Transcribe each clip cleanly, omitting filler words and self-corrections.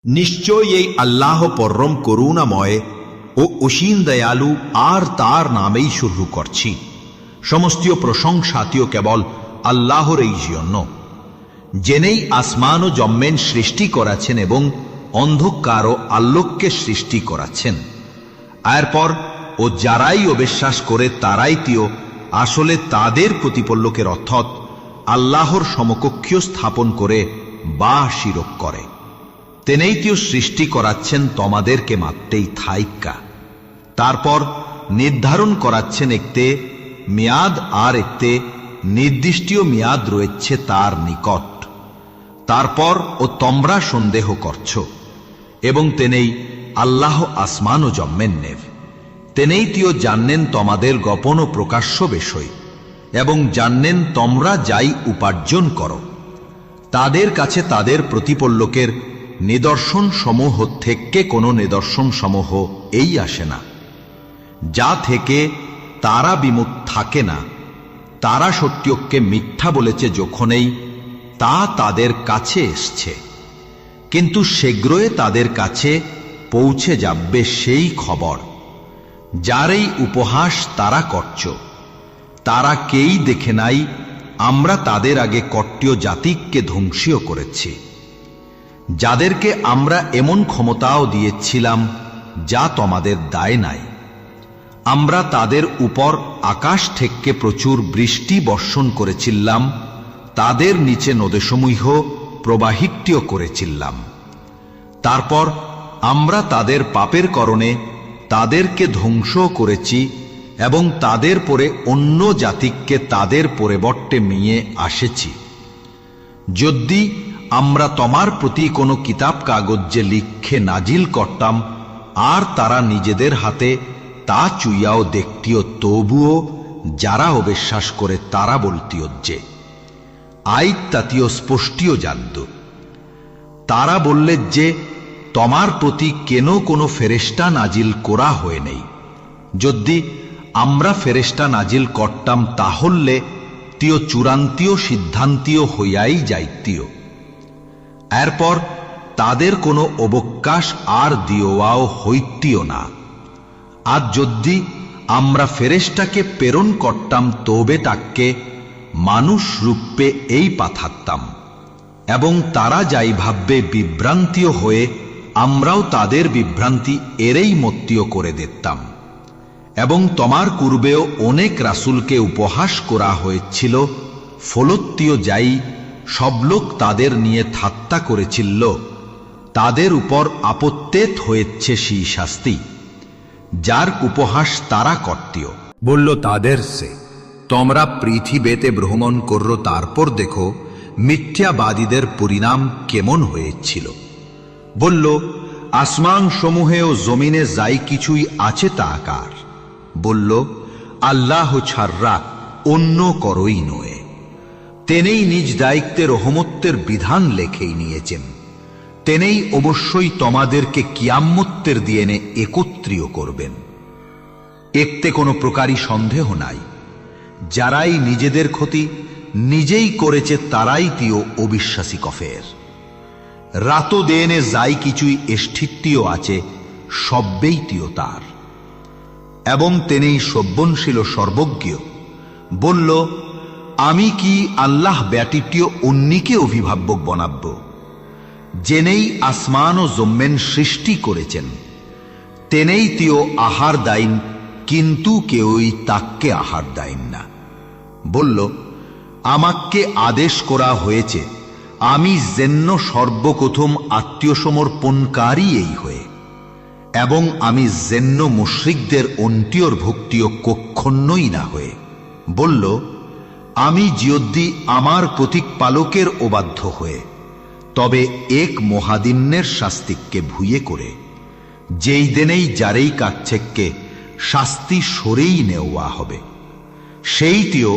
নিশ্চয় এই আল্লাহ পরম করুণাময় ও অসীম দয়ালু আর তার নামেই শুরু করছি। সমস্ত প্রশংসাতীয় কেবল আল্লাহর এই জন্য, জেনেই আসমান ও জম্মেন সৃষ্টি করেছেন এবং অন্ধকার ও আলোককে সৃষ্টি করেছেন। এরপর ও যারাই অবিশ্বাস করে তারাই তিও আসলে তাদের প্রতিপল্লকের অর্থাৎ আল্লাহর সমকক্ষীয় স্থাপন করে বা শিরক করে। তেনেই তিও সৃষ্টি করাচ্ছেন তোমাদেরকে মাত্রেই থাইকা, তারপর নির্ধারণ করাচ্ছেন একতে মেয়াদ আর একতে নির্দিষ্টীয় মেয়াদ রয়েছে তার নিকট। তারপর ও তোমরা সন্দেহ করছ এবং তেনেই আল্লাহ আসমান ও জম্মেন নেব। তেনেই তিও জানেন তোমাদের গোপন ও প্রকাশ্য বিষয় এবং জানেন তোমরা যাই উপার্জন করো। তাদের কাছে তাদের প্রতিপল্লকের নিদর্শন সমূহ থেকে কোনো নিদর্শন সমূহ এই আসে না, যা থেকে তারা বিমুখ থাকে না। তারা সত্যকে মিথ্যা বলেছে যখনই তা তাদের কাছে এসছে, কিন্তু শীঘ্রই তাদের কাছে পৌঁছে যাবে সেই খবর যার এই উপহাস তারা করছ। তারা কেই দেখে নাই আমরা তাদের আগে কট্টীয় জাতিকে ধ্বংসীয় করেছি, যাদেরকে আমরা এমন ক্ষমতাও দিয়েছিলাম যা তোমাদের দায় নাই। আমরা তাদের উপর আকাশ থেকে প্রচুর বৃষ্টি বর্ষণ করেছিলাম, তাদের নিচে নদীসমূহ প্রবাহিতও করেছিলাম। তারপর আমরা তাদের পাপের কারণে তাদেরকে ধ্বংস করেছি এবং তাদের পরে অন্য জাতিকে তাদের পরিবর্তে নিয়ে আসেছি। যদি আমরা তোমার প্রতি কোনো কিতাব কাগজে লিখে নাজিল করতাম আর তারা নিজেদের হাতে তা চুইয়াও দেখতিও, তবুও যারা অবিশ্বাস করে তারা বলতিও যে আইত তাতিও স্পষ্টীয় জানত। তারা বললে যে তোমার প্রতি কেন কোনো ফেরেশতা নাজিল করা হয় নেই। যদি আমরা ফেরেশতা নাজিল করতাম তাহলে তিও চূড়ান্তীয় সিদ্ধান্তীয় হইয়াই যাইতিও। এরপর তাদের কোনো অবকাশ আর দিওয়াও হইতিও না। আর যদি আমরা ফেরেশতাকে প্রেরণ করতাম তবে তাকে মানুষ রূপে এই পাঠাতাম, এবং তারা যাই ভাববে বিভ্রান্তিও হয়ে আমরাও তাদের বিভ্রান্তি এরেই মত্তীয় করে দিতাম। এবং তোমার পূর্বেও অনেক রাসূলকে উপহাস করা হয়েছিল, ফলত্তীয় যাই সব লোক তাদের নিয়ে ঠাট্টা করেছিল, তাদের উপর আপত্তেত হয়েছে সেই শাস্তি যার উপহাস তারা করতিও। বলল তাদের সে, তোমরা পৃথিবীতে ভ্রমণ করো, তারপর দেখো মিথ্যাবাদীদের পরিণাম কেমন হয়েছিল। বলল আসমান সমূহে ও জমিনে যাই কিছুই আছে তা আকার। বলল আল্লাহ ছাড়া অন্য করই নয়। তেনেই নিজ দায়িত্বে রহমতের বিধান লেখেই নিয়েছেন। তেনেই অবশ্যই তোমাদেরকে কিয়ামতের দিনে একত্রীয় করবেন। এতে কোনো প্রকারই সন্দেহ নাই। যারাই নিজেদের ক্ষতি নিজেই করেছে তারাই তিও অবিশ্বাসী কফের। রাতো দেনে যাই কিছুই এষ্ঠিত্তিও আছে সব্বেই তিও তার, এবং তেনেই সব্যনশীল সর্বজ্ঞ। বলল আমি কি আল্লাহ ব্যতীত অন্যকে অভিভাবক বানাব? জেনেই আসমান ও জম্মেন সৃষ্টি করেছেন, তেনেই তিও আহার দাইন, কিন্তু কেউই তাকে আহার দাইন না। বলল আমাকে আদেশ করা হয়েছে আমি যেন সর্বপ্রথম আত্মীয় সমর্পণকারী এই হয়ে, এবং আমি যেন মুশরিকদের অন্ত্যর ভক্তিও কখনোই না হয়ে। বলল আমি যদি আমার প্রতিপালকের অবাধ্য হয়ে, তবে এক মহাদিনের শাস্তিকে ভুয়ে করে, যেই দিনেই যারেই কাছেকে শাস্তি সরেই নেওয়া হবে, সেইটিও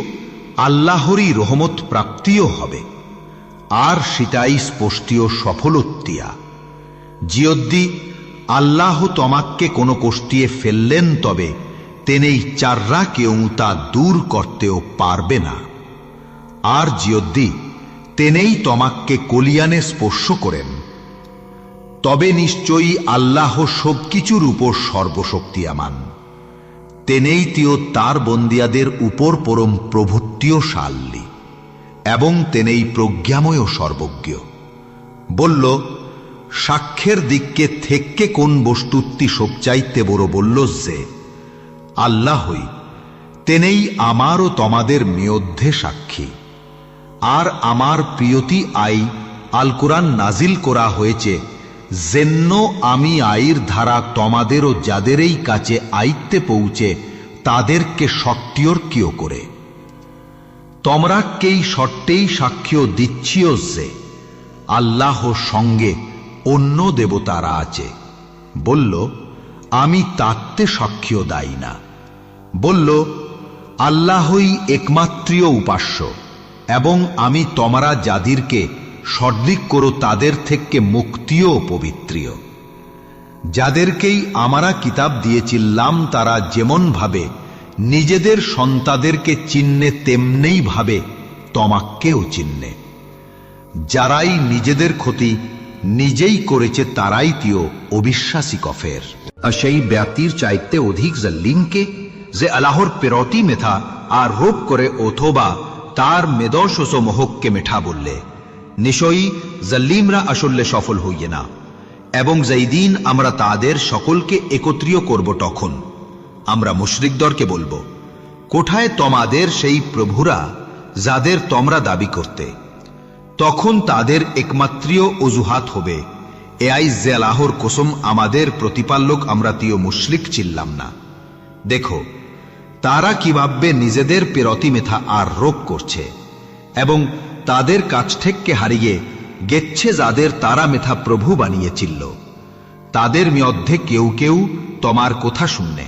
আল্লাহরই রহমত প্রাপ্তিও হবে, আর সেটাই স্পষ্টীয় সফলতিয়া। যদি আল্লাহ তোমাকে কোনো কষ্টিয়ে ফেললেন তবে তেনেই চাররা কেউ তা দূর করতেও পারবে না। আর যদি তেনেই তোমাকে কলিয়ানে স্পর্শ করেন তবে নিশ্চয়ই আল্লাহ সবকিছুর উপর সর্বশক্তিয়ামান। তেনেই তিও তার বন্দিয়াদের উপর পরম প্রভুত্বশালী এবং তেনেই প্রজ্ঞাময় ও সর্বজ্ঞ। বলল, সাক্ষ্যের দিককে থেকে কোন বস্তুত্তি সবচাইতে বড়? বলল যে আল্লাহই, তেনেই আমার ও তোমাদের মধ্যে সাক্ষী। আর আমার প্রিয়তি আই আল কোরআন নাজিল করা হয়েছে, যেন আমি আইর ধারা তোমাদেরও যাদের এই কাছে আইতে পৌঁছে তাদেরকে সত্যিও করে। তোমরা কেই সত্যেই সাক্ষ্য দিচ্ছিও যে আল্লাহ সঙ্গে অন্য দেবতারা আছে। বলল, আমি তাতে সাক্ষ্য দাই না। বলল, আল্লাহই একমাত্রীয় উপাস্য, এবং আমি তোমরা যাদেরকে সর্দিক করো তাদের থেকে মুক্তিও পবিত্রীয়। যাদেরকেই আমরা কিতাব দিয়েছিলাম তারা যেমন ভাবে নিজেদের সন্তানদেরকে চিহ্নে তেমনি ভাবে তোমাকেও চিহ্নে। যারাই নিজেদের ক্ষতি নিজেই করেছে তারাই তিও অবিশ্বাসী কফের। সেই ব্যক্তির চাইতে অধিক জাল্লিমকে যে আল্লাহর পেরতি মেথা আর রোপ করে অথবা তার মেদশ ও মোহককে মেঠা বললে, নিশ্চয়ই জাল্লিমরা আসলে সফল হইয়ে না। এবং যেই দিন আমরা তাদের সকলকে একত্রিত করব তখন আমরা মুশরিকদেরকে বলবো, কোথায় তোমাদের সেই প্রভুরা যাদের তোমরা দাবি করতে? তখন তাদের একমাত্রীয় অজুহাত হবে, এআই যে আল্লাহর কসম আমাদের প্রতিপালক আমরা তিও মুশরিক ছিলাম না। দেখো তারা কিভাবে নিজেদের পেরতি মেথা আর রোপ করছে এবং তাদের কাছ থেকে হারিয়ে গেছে যাদের তারা মেথা প্রভু বানিয়েছিল। তাদের মধ্যে কেউ কেউ তোমার কথা শুনে,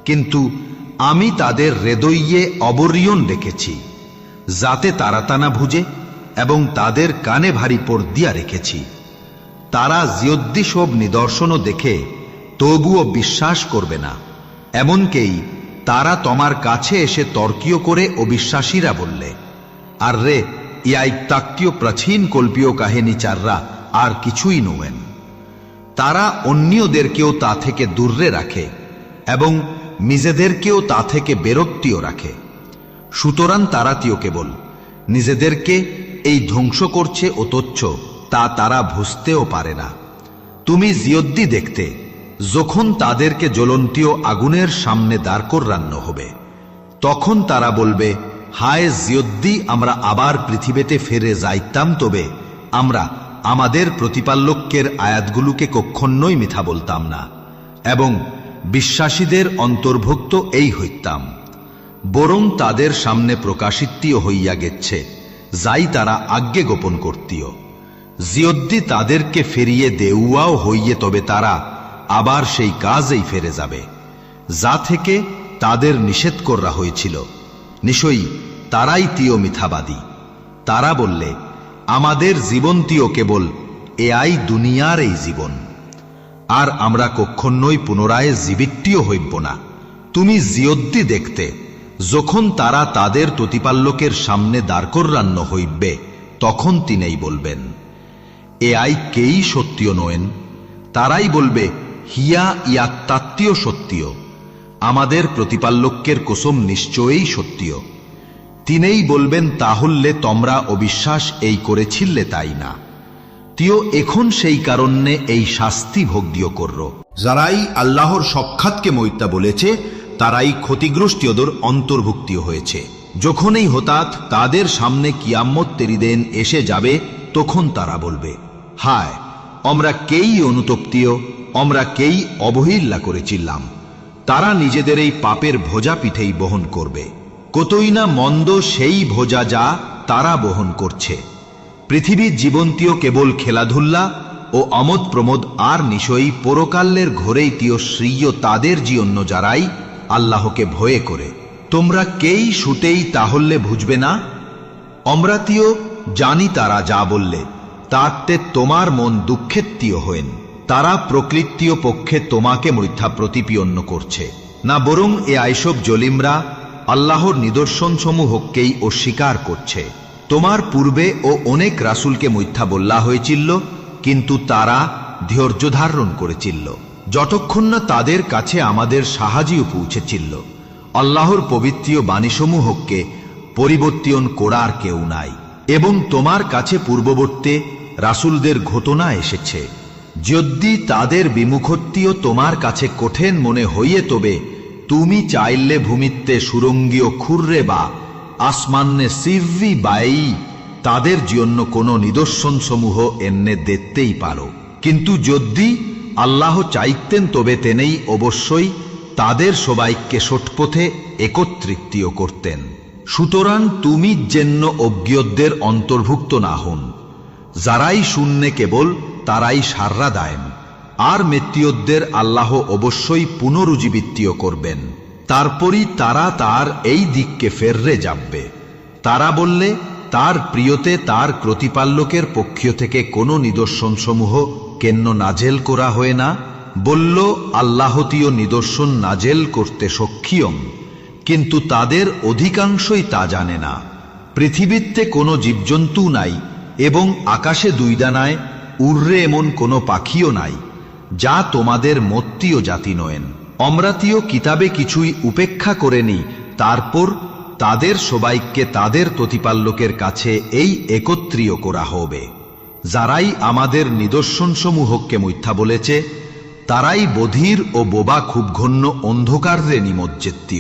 কিন্তু আমি তাদের হৃদয়ে অবরিয়ন রেখেছি যাতে তারা তা না বুঝে, এবং তাদের কানে ভারী পর্দিয়া রেখেছি। তারা জিয়দ্দি সব নিদর্শনও দেখে তবুও বিশ্বাস করবে না। এমনকেই তারা তোমার কাছে এসে তর্কীয় করে অবিশ্বাসীরা বললে, আর রে ইয়াই তাক্তীয় প্রাচীন কল্পীয় কাহিনী চাররা আর কিছুই নয়। তারা অন্যদেরকেও তা থেকে দূরে রাখে এবং নিজেদেরকেও তা থেকে বেরক্তিও রাখে। সুতরাং তারা তিও কেবল নিজেদেরকে এই ধ্বংস করছে অথচ তা তারা বুঝতেও পারে না। তুমি জিয়দ্দি দেখতে যখন তাদেরকে জ্বলন্তীয় আগুনের সামনে দাঁড় করানো হবে, তখন তারা বলবে, হায় জিয়দ্দি আমরা আবার পৃথিবীতে ফিরে যাইতাম, তবে আমরা আমাদের প্রতিপালকের আয়াতগুলোকে কখনোই মিথ্যা বলতাম না এবং বিশ্বাসীদের অন্তর্ভুক্ত এই হইতাম। বরং তাদের সামনে প্রকাশিতও হইয়া গেছে যাই তারা আজ্ঞে গোপন করতিও। জিয়দ্দি তাদেরকে ফিরিয়ে দেউয়াও হইয়ে, তবে তারা আবার সেই কাজেই ফিরে যাবে যা থেকে তাদের নিষেধ করা হয়েছিল। নিশ্চয়ই তারাই তিও মিথ্যাবাদী। তারা বললে, আমাদের জীবনটিও কেবল এআই দুনিয়ার এই জীবন, আর আমরা কখনোই পুনরায় জীবিতটিও হইব না। তুমি জিয়দ্দি দেখতে যখন তারা তাদের প্রতিপালকের সামনে দাঁড় করানো হইবে, তখন তিনিই বলবেন, এআই কেই সত্যিও নয়েন। তারাই বলবে, হিয়া ইয়া তাত্তীয় সত্যিও, আমাদের প্রতিপালকের কসম নিশ্চয়ই সত্যিও। তিনিই বলবেন, তাহলে তোমরা অবিশ্বাস এই করেছিলে তাই না? তিও এখন সেই কারণে এই শাস্তি ভোগ দিও করর। যারাই আল্লাহর সাক্ষাৎকে মৈত্যা বলেছে তারাই ক্ষতিগ্রস্তদের অন্তর্ভুক্তি হয়েছে। যখনই হঠাৎ তাদের সামনে কিয়ামত তেরিদেন এসে যাবে, তখন তারা বলবে, হায় আমরা কেই অনুতপ্তিও, আমরা কেই অবহেলা করেছিলাম। তারা নিজেদের এই পাপের ভোজা পিঠেই বহন করবে। কতই না মন্দ সেই ভোজা যা তারা বহন করছে। পৃথিবীর জীবনটিও কেবল খেলাধুলা ও আমোদ প্রমোদ, আর নিশ্চয়ই পরকালের ঘরেই তিও শ্রীয় তাদের জীবন যারাই আল্লাহকে ভয়ে করে। তোমরা কেই শুটেই তাহলে বুঝবে না? আমরা তিও জানি তারা যা বললে তাতে তোমার মন দুঃখেত্তীয় হয়েন। তারা প্রকৃতীয় পক্ষে তোমাকে মিথ্যা প্রতিপন্ন করছে না, বরং এ আইসব জলিমরা আল্লাহর নিদর্শন সমূহকেই অস্বীকার করছে। তোমার পূর্বে ও অনেক রাসূলকে মিথ্যা বলা হয়েছিল, কিন্তু তারা ধৈর্য ধারণ করেছিল, যতক্ষণ না তাদের কাছে আমাদের সাহায্য পৌঁছেছিল। আল্লাহর পবিত্র বাণীসমূহকে পরিবর্তন করার কেউ নাই, এবং তোমার কাছে পূর্ববর্তী রাসূলদের ঘটনা এসেছে। যদি তাদের বিমুখত্বীয় তোমার কাছে কঠিন মনে হইয়ে, তবে তুমি চাইলে ভূমিতে সুরঙ্গীয় খুররে বা আসমান্নে সিভি বাই তাদের জন্য কোনো নিদর্শন সমূহ এনে দেখতেই পারো। কিন্তু যদি আল্লাহ চাইতেন, তবে তেনেই অবশ্যই তাদের সবাইকে সৎপথে একত্রিত করতেন। সুতরাং তুমি যেন অজ্ঞদের অন্তর্ভুক্ত না হন, যারাই শূন্যে কেবল তারাই সাররা দেন। আর মৃত্যুদের আল্লাহ অবশ্যই পুনরুজ্জীবিত করবেন, তারপরই তারা তার এই দিককে ফেররে যাবে। তারা বললে, তার প্রিয়তে তার প্রতিপালকের পক্ষ থেকে কোনো নিদর্শন সমূহ কেন নাজেল করা হয় না? বলল, আল্লাহতীয় নিদর্শন নাজেল করতে সক্ষম, কিন্তু তাদের অধিকাংশই তা জানে না। পৃথিবীতে কোনো জীবজন্তু নাই, এবং আকাশে দুই ডানায় উড়রে এমন কোনো পাখিও নাই, যা তোমাদের মত্তীয় জাতি নয়েন। অমরাতীয় কিতাবে কিছুই উপেক্ষা করেনি, তারপর তাদের সবাইকে তাদের প্রতিপালকের কাছে এই একত্রীয় করা হবে। যারাই আমাদের নিদর্শনসমূহকে মিথ্যা বলেছে, তারাই বধির ও বোবা খুব ঘন্য অন্ধকারে নিমজ্জিত।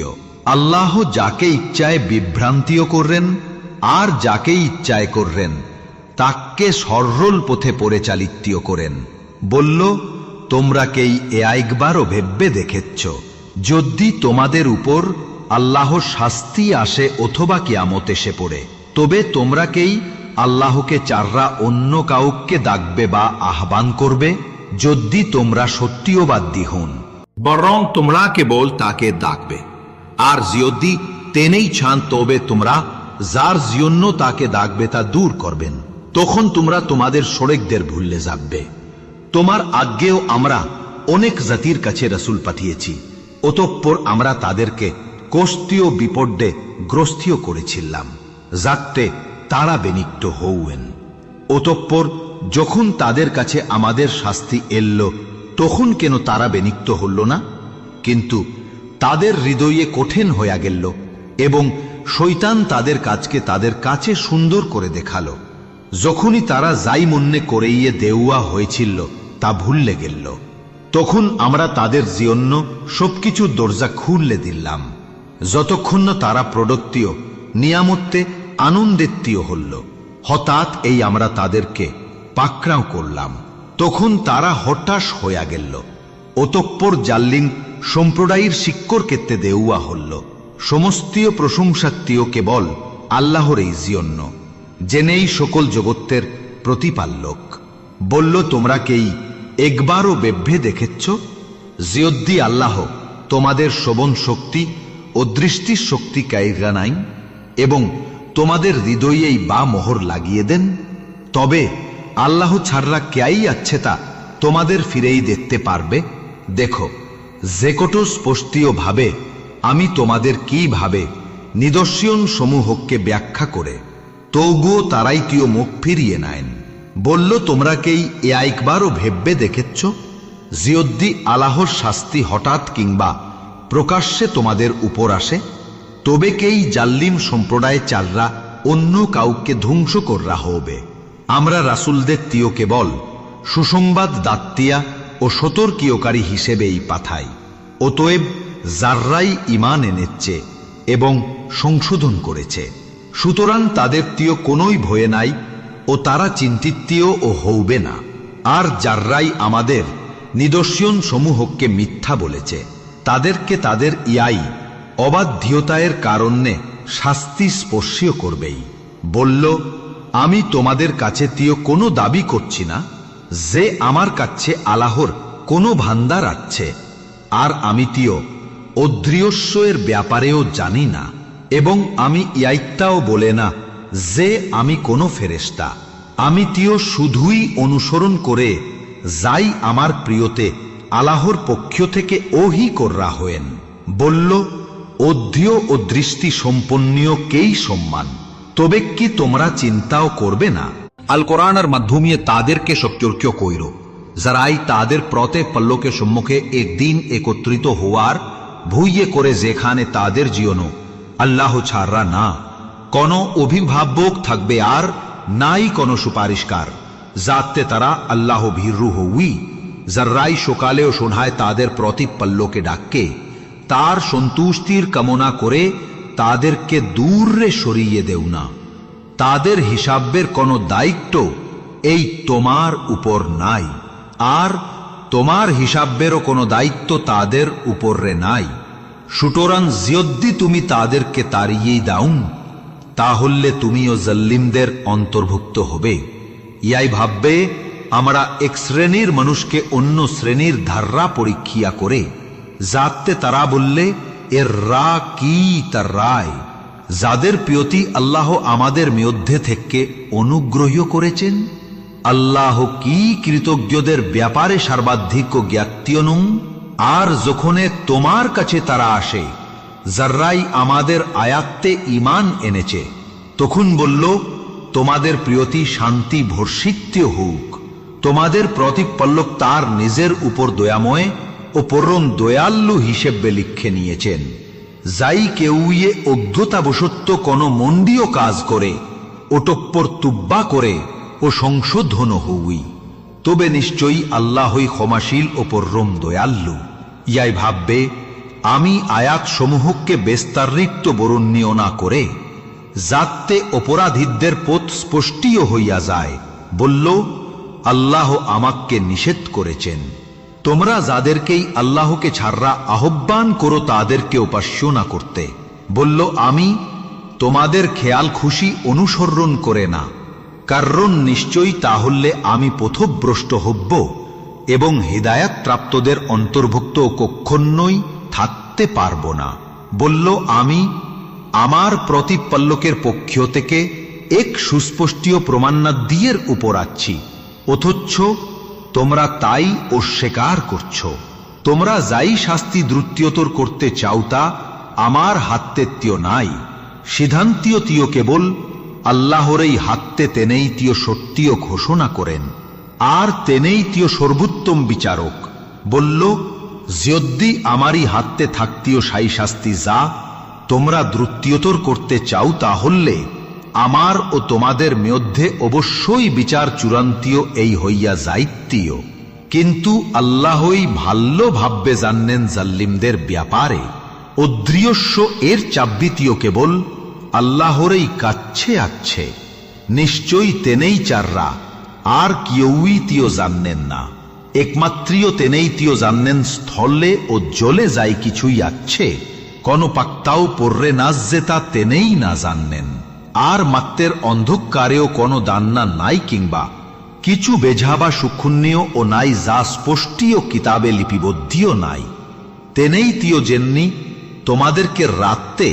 আল্লাহ যাকে ইচ্ছায় বিভ্রান্তিও কররেন, আর যাকে ইচ্ছায় কররেন তাকে সরল পথে পরিচালিত করেন। বলল, তোমরা কেই একবারও ভেবে দেখেছ, যদি তোমাদের উপর আল্লাহর শাস্তি আসে অথবা কিয়ামত এসে পড়ে, তবে তোমরা কেই আল্লাহকে চাররা অন্য কাউকে ডাকবে বা আহ্বান করবে, যদি তোমরা সত্যিওবাদী হন। বরং তোমরা কেবল তাকে ডাকবে, আর যদি তেনেই চান, তবে তোমরা যার জন্য তাকে ডাকবে তা দূর করবেন। তখন তোমরা তোমাদের শরিকদের ভুললে যাবে। তোমার আগেও আমরা অনেক জাতির কাছে রাসূল পাঠিয়েছি, অতঃপর আমরা তাদেরকে কষ্টীয় বিপদে গ্রস্তীয় করেছিলাম, যাতে তারা বেনিক্ত হউয়েন। অতঃপর যখন তাদের কাছে আমাদের শাস্তি এল, তখন কেন তারা বেনিক্ত হল না? কিন্তু তাদের হৃদয়ে কঠিন হইয়া গেল, এবং শয়তান তাদের কাজকে তাদের কাছে সুন্দর করে দেখালো। যখনই তারা যাই মনে করেইয়ে দেওয়া হয়েছিল তা ভুললে গেল, তখন আমরা তাদের জন্য সবকিছু দরজা খুললে দিলাম, যতক্ষণ না তারা প্রদত্তীয় নিয়ামতে আনন্দিতীয় হল। হঠাৎ এই আমরা তাদেরকে পাকড়াও করলাম, তখন তারা হতাশ হইয়া গেল। অতঃপর জাল্লিম সম্প্রদায়ের শিক্ষর ক্ষেত্রে দেওয়া হল। সমস্তীয় প্রশংসাত্মীয় কেবল আল্লাহর এই জন্য, জেনেই সকল জগতের প্রতিপালক। বলল, তোমরা কেই একবারও ভেবে দেখেছ, যদি আল্লাহ তোমাদের শ্রবণ শক্তি ও দৃষ্টির শক্তি কায়রা নাই, এবং তোমাদের হৃদয়েই বা মোহর লাগিয়ে দেন, তবে আল্লাহ ছাড়া কেই আছে তা তোমাদের ফিরেই দেখতে পারবে? দেখো, যে কত স্পষ্টীয় ভাবে আমি তোমাদের কিভাবে নিদর্শন সমূহকে ব্যাখ্যা করে, তবুও তারাই তিও মুখ ফিরিয়ে নেন। বলল, তোমরা কেই একবারও ভেবে দেখেছ, যদি আল্লাহর শাস্তি হঠাৎ কিংবা প্রকাশ্যে তোমাদের উপর আসে, তবে কেই জাল্লিম সম্প্রদায় চাররা অন্য কাউকে ধ্বংস করা হবে। আমরা রাসূলদের তিও কেবল সুসংবাদ দাত্তিয়া ও সতর্কীয়কারী হিসেবেই পাঠাই। অতএব যাররাই ঈমান এনেছে এবং সংশোধন করেছে, সুতরাং তাদের তিও কোনোই ভয়ে নাই, ও তারা চিন্তিতীয় ও হউবে না। আর যাররাই আমাদের নিদর্শন সমূহকে মিথ্যা বলেছে, তাদেরকে তাদের ইয়াই অবাধ্যতায়ের কারণে শাস্তি স্পর্শীয় করবেই। বলল, আমি তোমাদের কাছে তিও কোনো দাবি করছি না যে আমার কাছে আল্লাহর কোনো ভান্ডার আছে, আর আমি তিও অদৃশ্যের ব্যাপারেও জানি না, এবং আমি ইয়াইটাও বলে না যে আমি কোনো ফেরেশতা। আমি তিও শুধুই অনুসরণ করে যাই আমার প্রিয়তে আল্লাহর পক্ষ থেকে ওহি করা হয়েন। বলল, অধ্যয় ও দৃষ্টি সম্পন্নীয় কেই সম্মান, তবে কি তোমরা চিন্তাও করবে না? আল কোরআনের মাধ্যমে তাদেরকে সতর্ক কইর, যারাই তাদের প্রত্যেক পল্লকের সম্মুখে একদিন একত্রিত হওয়ার ভুইয়ে করে যেখানে তাদের জীবনও আল্লাহ ছাড়া না কোনো অভিভাবক থাকবে আর নাই কোনো সুপারিশকার, যাতে তারা আল্লাহ ভীরু হউই। যারাই সকালেও শোনায় তাদের প্রতিপল্লকে ডাকে, তার সন্তুষ্টির কামনা করে তাদেরকে দূরে সরিয়ে দেও না। তাদের হিসাবের কোনো দায়িত্ব এই তোমার উপর নাই, আর তোমার হিসাবেরও কোনো দায়িত্ব তাদের উপরে নাই। সুতরাং যদি তুমি তাদেরকে তাড়িয়ে দাও, তাহলে তুমিও জাল্লিমদের অন্তর্ভুক্ত হবে। ইয়াই ভাববে আমরা এক শ্রেণীর মানুষকে অন্য শ্রেণীর ধাররা পরীক্ষা করে, যাতে তারা বললে এর রা কি তার রায়। যাদের প্রতি আল্লাহ আমাদের মধ্যে থেকে অনুগ্রহ করেছেন, আল্লাহ কি কৃতজ্ঞদের ব্যাপারে সর্বাধিক জ্ঞাতীয় নন। আর যখনে তোমার কাছে তারা আসে, যারাই আমাদের আয়াত্তে ঈমান এনেছে, তখন বলল তোমাদের প্রতি শান্তি বর্ষিত হোক। তোমাদের প্রতিপল্লক তার নিজের উপর দয়াময় ও পরম দয়ালু হিসেবে লিখে নিয়েছেন। যাই কেউ অজ্ঞতাবশত কোনো মন্ডীয় কাজ করে, ওটপ্পর তুব্বা করে ও সংশোধন হউই, তবে নিশ্চয়ই আল্লাহই ক্ষমাশীল ও পরম দয়ালু। ইয়াই ভাববে আমি আয়াত সমূহকে বিস্তারিত বর্ণনীয় না করে, যাতে অপরাধীদের পথ স্পষ্টীয় হইয়া যায়, বলল আল্লাহ আমাকে নিষেধ করেছেন। তোমরা যাদেরকেই আল্লাহকে ছাড়া আহ্বান করো তাদেরকে উপাস্য না করতে, বলল আমি তোমাদের খেয়াল খুশি অনুসরণ করে না, কারণ নিশ্চয়ই তাহলে আমি পথভ্রষ্ট হব এবং হিদায়াত প্রাপ্তদের অন্তর্ভুক্ত কখনোই থাকতে পারব না। বলল আমি আমার প্রতিপল্লকের পক্ষ থেকে এক সুস্পষ্টীয় প্রমাণাদিয়ের উপর আছি, অথচ তোমরা তাই অস্বীকার করছো। তোমরা যাই শাস্তি দ্রুততর করতে চাও তা আমার হাতেত্য নাই। সিদ্ধান্তীয় কেবল আল্লাহরই হাতে, তেনেই তিয় সত্যিও ঘোষণা করেন, আর তেনেই তিয় সর্বোত্তম বিচারক। বলল যদি আমারই হাতে থাকতিও সাই শাস্তি যা তোমরা দ্রুততর করতে চাও, তাহলে আমার ও তোমাদের মধ্যে অবশ্যই বিচার চূড়ান্তীয় এই হইয়া যাইতীয়। কিন্তু আল্লাহই ভালো ভাববে জানেন জাল্লিমদের ব্যাপারে। অদৃশ্য এর চাব্বিতীয় কেবল আল্লাহরই কাছে আছে। নিশ্চয়ই তেনেই চাররা, আর কেউই তিও জানেন না। একমাত্রীয় তেনেই তিও জানেন স্থলে ও জলে যাই কিছুই আছে, কোন পাক্তাও পড়রে নাচ যে তা তেনেই না জানেন। আর মাত্রের অন্ধকারেও কোনো দান্না নাই, কিংবা কিছু বেঝাবা সুক্ষুণ্য ও নাই, যা স্পষ্টীয় কিতাবে লিপিবদ্ধীয় নাই। তেনেই তিও যেমনি তোমাদেরকে রাতে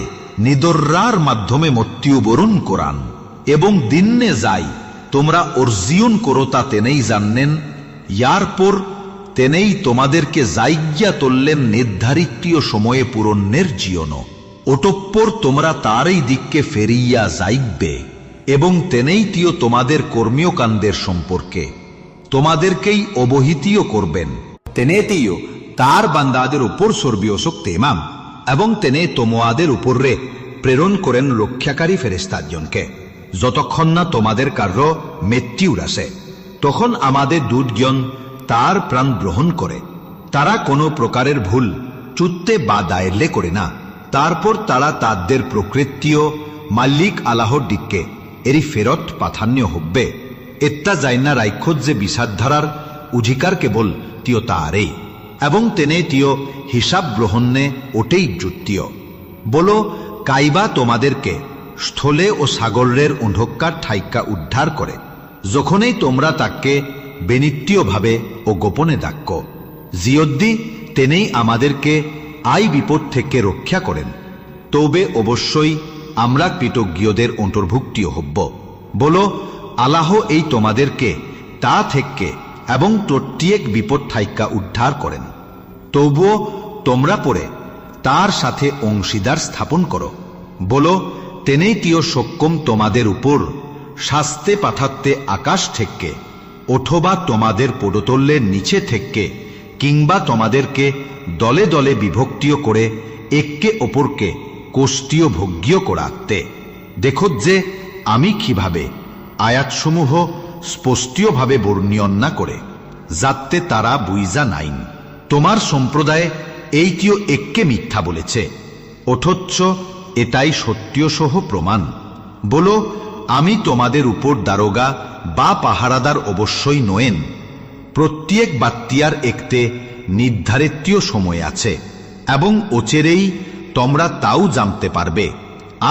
নিদর্রার মাধ্যমে মৃত্যুবরণ করান এবং দিনে যাই তোমরা অর্জিয়ন করো, তা তেনেই জানেন। ইয়ার পর তেনেই তোমাদেরকে জায়গা তুললেন নির্ধারিত সময়ে পূরণের জীবন, অতঃপর তোমরা তারই দিককে ফেরিয়া যাইবে এবং তেনেই তিও তোমাদের কর্মীয় কান্দের সম্পর্কে তোমাদেরকেই অবহিতীয় করবেন। তেনে তিও তার বান্দাদের উপর সর্বীয় শক্তি ইমাম, এবং তেনে তোমাদের উপরে প্রেরণ করেন রক্ষাকারী ফেরেশতাজনকে, যতক্ষণ না তোমাদের কার্য মৃত্যুর আসে। তখন আমাদের দূতজন তার প্রাণ গ্রহণ করে। তারা কোনো প্রকারের ভুল চুত্তে বা দায়েরলে করে না। তারপর তারা তাদের প্রকৃতীয় মালিক আল্লাহর দিককে এরি ফেরত পাঠান্য হব্বে। এত্তা যাইনা রাইখত যে বিষাদধারার অধিকার কেবল তিয় তারে, এবং তেনে তিয় হিসাব গ্রহণে ওটেই যুক্তীয়। বলো কাইবা তোমাদেরকে স্থলে ও সাগরের অন্ধকার ঠাইকা উদ্ধার করে, যখনই তোমরা তাকে বেনিত্যভাবে ও গোপনে ডাক্য। জিয়দ্দি তেনেই আমাদেরকে আই বিপদ থেকে রক্ষা করেন, তবে অবশ্যই আমরা কৃতজ্ঞদের অন্তর্ভুক্তিও হব। বলো আল্লাহ এই তোমাদেরকে তা থেকে এবং প্রত্যেক বিপদ ঠাইকা উদ্ধার করেন, তবুও তোমরা পরে তার সাথে অংশীদার স্থাপন করো। বলো তেনেই তিয় সক্ষম তোমাদের উপর শাস্তে পাঠাতে আকাশ থেকে অথবা তোমাদের পদতলের নিচে থেকে কিংবা তোমাদেরকে দলে দলে বিভক্তিও করে একে অপরকে কোষ্ঠীয় ভোগ্য করাতে। দেখো যে আমি কিভাবে আয়াতসমূহ স্পষ্টীয়ভাবে বর্ণনা করে, যাতে তারা বুঝা নাইন। তোমার সম্প্রদায়ে এইটিও একে মিথ্যা বলেছে, অথচ এটাই সত্যসহ প্রমাণ। বলো, আমি তোমাদের উপর দারোগা বা পাহারাদার অবশ্যই নয়েন। প্রত্যেক বাত্তিয়ার একতে নির্ধারিত সময় আছে এবং অচেরেই তোমরা তাও জানতে পারবে।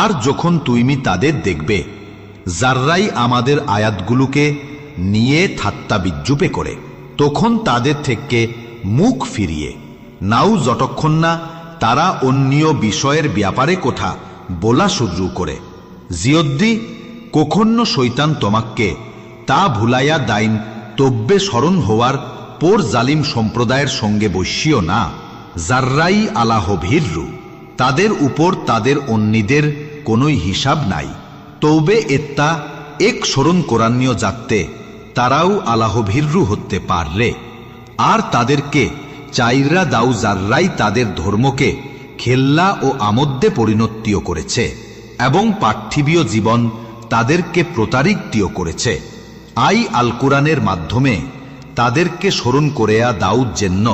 আর যখন তুমি তাদের দেখবে যারাই আমাদের আয়াতগুলোকে নিয়ে ঠাট্টা বিদ্রুপে করে, তখন তাদের থেকে মুখ ফিরিয়ে নাও যতক্ষণ না তারা অন্য বিষয়ের ব্যাপারে কথা বলা শুরু করে। জিয়দ্দি কখনো শৈতান তোমাকে তা ভুলাইয়া দাইন, তব্যে স্মরণ হওয়ার পর জালিম সম্প্রদায়ের সঙ্গে বসিও না, যারাই আল্লাহ ভীরু, তাদের উপর তাদের অন্যদের কোনোই হিসাব নাই। তবে এত্তা এক স্মরণ কোরআনীয় যাতে তারাও আল্লাহ ভীরু হতে পারলে। আর তাদেরকে চাইরা দাও যারাই তাদের ধর্মকে খেল্লা ও আমোদ্দে পরিণতিও করেছে এবং পার্থিবীয় জীবন তাদেরকে প্রতারিতও করেছে। আই আল কোরআনের মাধ্যমে তাদেরকে স্মরণ করেয়া দাও যেন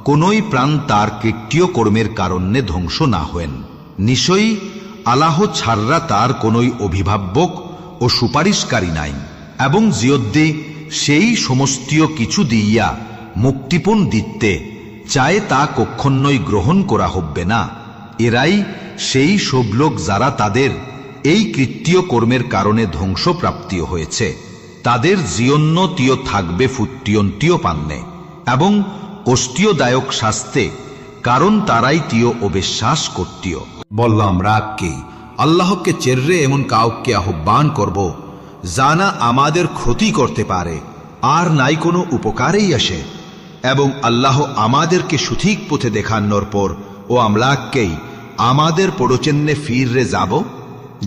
কোনই প্রাণ তার কৃত্য কর্মের কারণে ধ্বংস না হয়েন। নিশ্চয়ই আল্লাহ ছাড়রা তার কোনই অভিভাবক ও সুপারিশকারী নাই, এবং জিয়দ্দি সেই সমস্তীয় কিছু দিয়া মুক্তিপণ দিতে চায় তা কখনোই গ্রহণ করা হবে না। এরাই সেই সব লোক যারা তাদের এই কৃত্য কর্মের কারণে ধ্বংসপ্রাপ্তিও হয়েছে। তাদের জীবন্নতিও থাকবে ফুট্টিয়ন্তিও পান্নে এবং কষ্টীয়দায়ক শাস্তে, কারণ তারাই তিও অবিশ্বাস করতিও। বললাম রাগকে আল্লাহকে চেররে এমন কাউকে আহ্বান করব জানা আমাদের ক্ষতি করতে পারে আর নাই কোনো উপকারেই আসে, এবং আল্লাহ আমাদেরকে সঠিক পথে দেখানোর পর ও আমলাকেই আমাদের পরচেন্নে ফিরে যাব,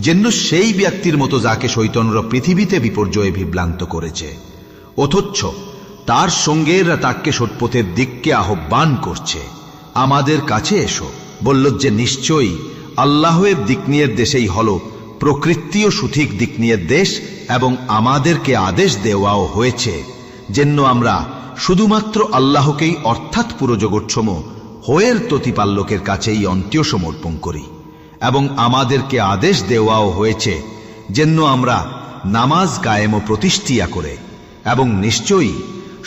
যেন সেই ব্যক্তির মতো যাকে শৈতানরা পৃথিবীতে বিপর্যয়ে বিভ্রান্ত করেছে, অথচ তার সঙ্গেরা তাকে সৎপথের দিককে আহ্বান করছে। আমাদের কাছে এসো। বলল যে নিশ্চয়ই আল্লাহের দিক নিয়ে দেশেই হল প্রকৃতিও সঠিক দিক নিয়ে দেশ, এবং আমাদেরকে আদেশ দেওয়াও হয়েছে যেন আমরা শুধুমাত্র আল্লাহকেই অর্থাৎ পুরো জগৎসম হয়ের প্রতিপালকের কাছেই অন্ত্য সমর্পণ করি, এবং আমাদেরকে আদেশ দেওয়াও হয়েছে যেন আমরা নামাজ কায়েম ও প্রতিষ্ঠিয়া করে, এবং নিশ্চয়ই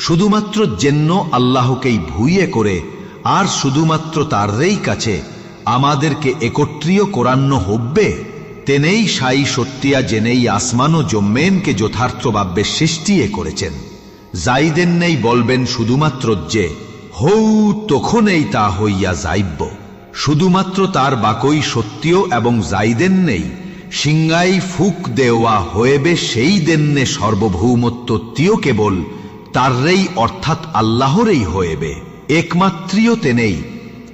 শুধুমাত্র যেন আল্লাহকেই ভুইয়ে করে আর শুধুমাত্র তারই কাছে আমাদেরকে একত্রীয় করান্ন হব্বে। তেনেই সাই সত্যিয়া জেনেই আসমান ও জম্মেনকে যথার্থভাবে সৃষ্টিয়ে করেছেন। যাইদেন নেই বলবেন শুধুমাত্র যে হৌ, তখনই তা হইয়া যাইব। শুধুমাত্র তার বাকই সত্যিও, এবং যাইদেন নেই সিংগাই ফুক দেওয়া হয়েবে সেই দেন্নে সর্বভৌমত্ব তিও কেবল তাররেই অর্থাৎ আল্লাহরেই হয়েবে। একমাত্রীয় তেনেই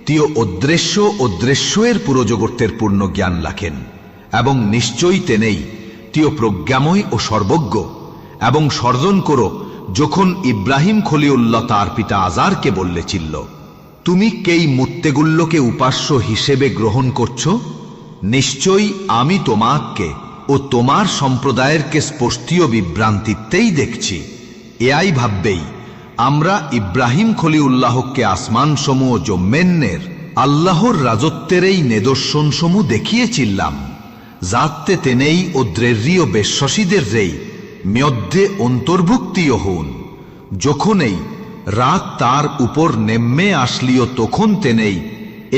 তিও অদৃশ্যের পুরো জগতের পূর্ণ জ্ঞান রাখেন, এবং নিশ্চয়ই তেনেই তিও প্রজ্ঞাময় ও সর্বজ্ঞ। এবং সর্জন করো যখন ইব্রাহিম খলিউল্লাহ তার পিতা আজারকে বললেছিল, তুমি কেই মুত্তেগুল্লোকে উপাস্য হিসেবে গ্রহণ করছো? নিশ্চয়ই আমি তোমাকে ও তোমার সম্প্রদায়েরকে স্পষ্টীয় বিভ্রান্তিতেই দেখছি। এআই ভাববেই আমরা ইব্রাহিম খলিউল্লাহকে আসমান সমূহ জম্মেন্নের আল্লাহর রাজত্বের এই নিদর্শন সমূহ দেখিয়েছিলাম, যাতে তেনেই ও দ্রেরীয় বেশ্বসীদের রেই মধ্যে অন্তর্ভুক্তিও হন। যখনই রাত তার উপর নেমে আসলিও তখন তেনেই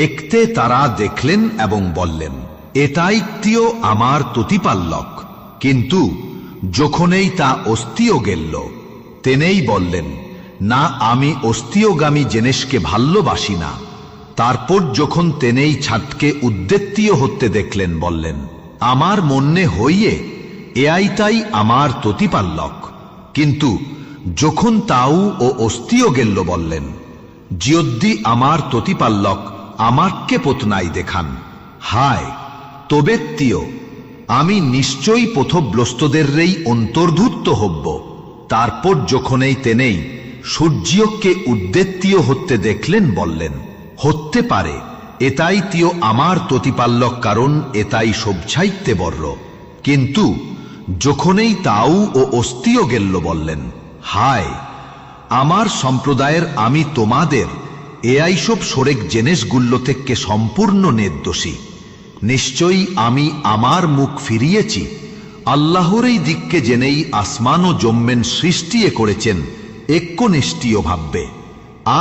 একতে তারা দেখলেন এবং বললেন, এটাই তিও আমার প্রতিপালক। কিন্তু যখনই তা অস্থিও গেল, তেনেই বললেন, না, আমি অস্থিওগামী জিনিসকে ভালোবাসি না। তারপর যখন তেনেই ছাদকে উদ্দেত্যীয় হতে দেখলেন, বললেন, আমার মনে হইয়ে এআইতাই আমার প্রতিপালক। কিন্তু যখন তাও ও অস্থিও গেল, বললেন, যদি আমার প্রতিপালক আমাকে পথনাই দেখান, হায় তবে তিও আমি নিশ্চয়ই পথভ্রষ্টদেরই অন্তর্ভুক্ত হব। তারপর যখনই তেনেই সূর্যকে উদ্দেত্যীয় হতে দেখলেন বললেন, হতে পারে এটাই তিও আমার প্রতিপালক, কারণ এটাই সবচাইতে বড়। কিন্তু যখনই তাও ও অস্তিও গেল বললেন, হায় আমার সম্প্রদায়ের, আমি তোমাদের এই সব শরেক জিনিসগুলো থেকে সম্পূর্ণ নির্দোষী। নিশ্চয়ই আমি আমার মুখ ফিরিয়েছি আল্লাহর এই দিককে, জেনেই আসমান ও জম্মেন সৃষ্টিয়ে করেছেন একনিষ্ঠীয় ভাববে।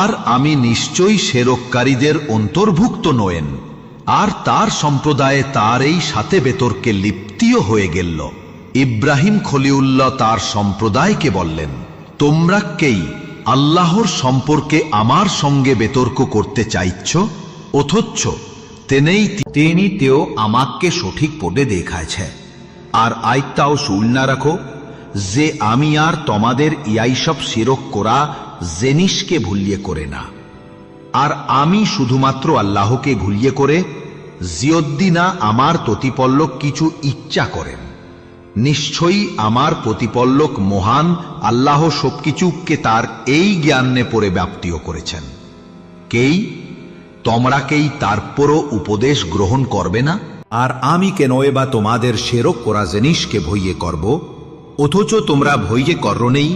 আর আমি নিশ্চয়ই সেরককারীদের অন্তর্ভুক্ত নয়েন। আর তার সম্প্রদায়ে তার এই সাথে বেতর্কে লিপ্তিও হয়ে গেল। ইব্রাহিম খলিউল্লাহ তার সম্প্রদায়কে বললেন, তোমরা কেই আল্লাহর সম্পর্কে আমার সঙ্গে বেতর্ক করতে চাইছ? অথচ তিনি তেও আমাকে সঠিক পদে দেখাইছে। আর আইতাও শুল না রাখো যে আমি আর তোমাদের ইয়াই সব শিরক করা জিনিসকে ভুলিয়ে করে না। আর আমি শুধুমাত্র আল্লাহকে ভুলিয়ে করে জিয়দ্দিনা আমার প্রতিপল্লক কিছু ইচ্ছা করেন। নিশ্চয়ই আমার প্রতিপল্লক মহান আল্লাহ সবকিছুকে তার এই জ্ঞানে পরে ব্যাপ্তিও করেছেন। কেই তোমরা কেই তারপরও উপদেশ গ্রহণ করবে না? আর আমি কেনই বা তোমাদের শেরক করা জিনিসকে ভইয়ে করব? অথচ তোমরা ভইয়ে করনেই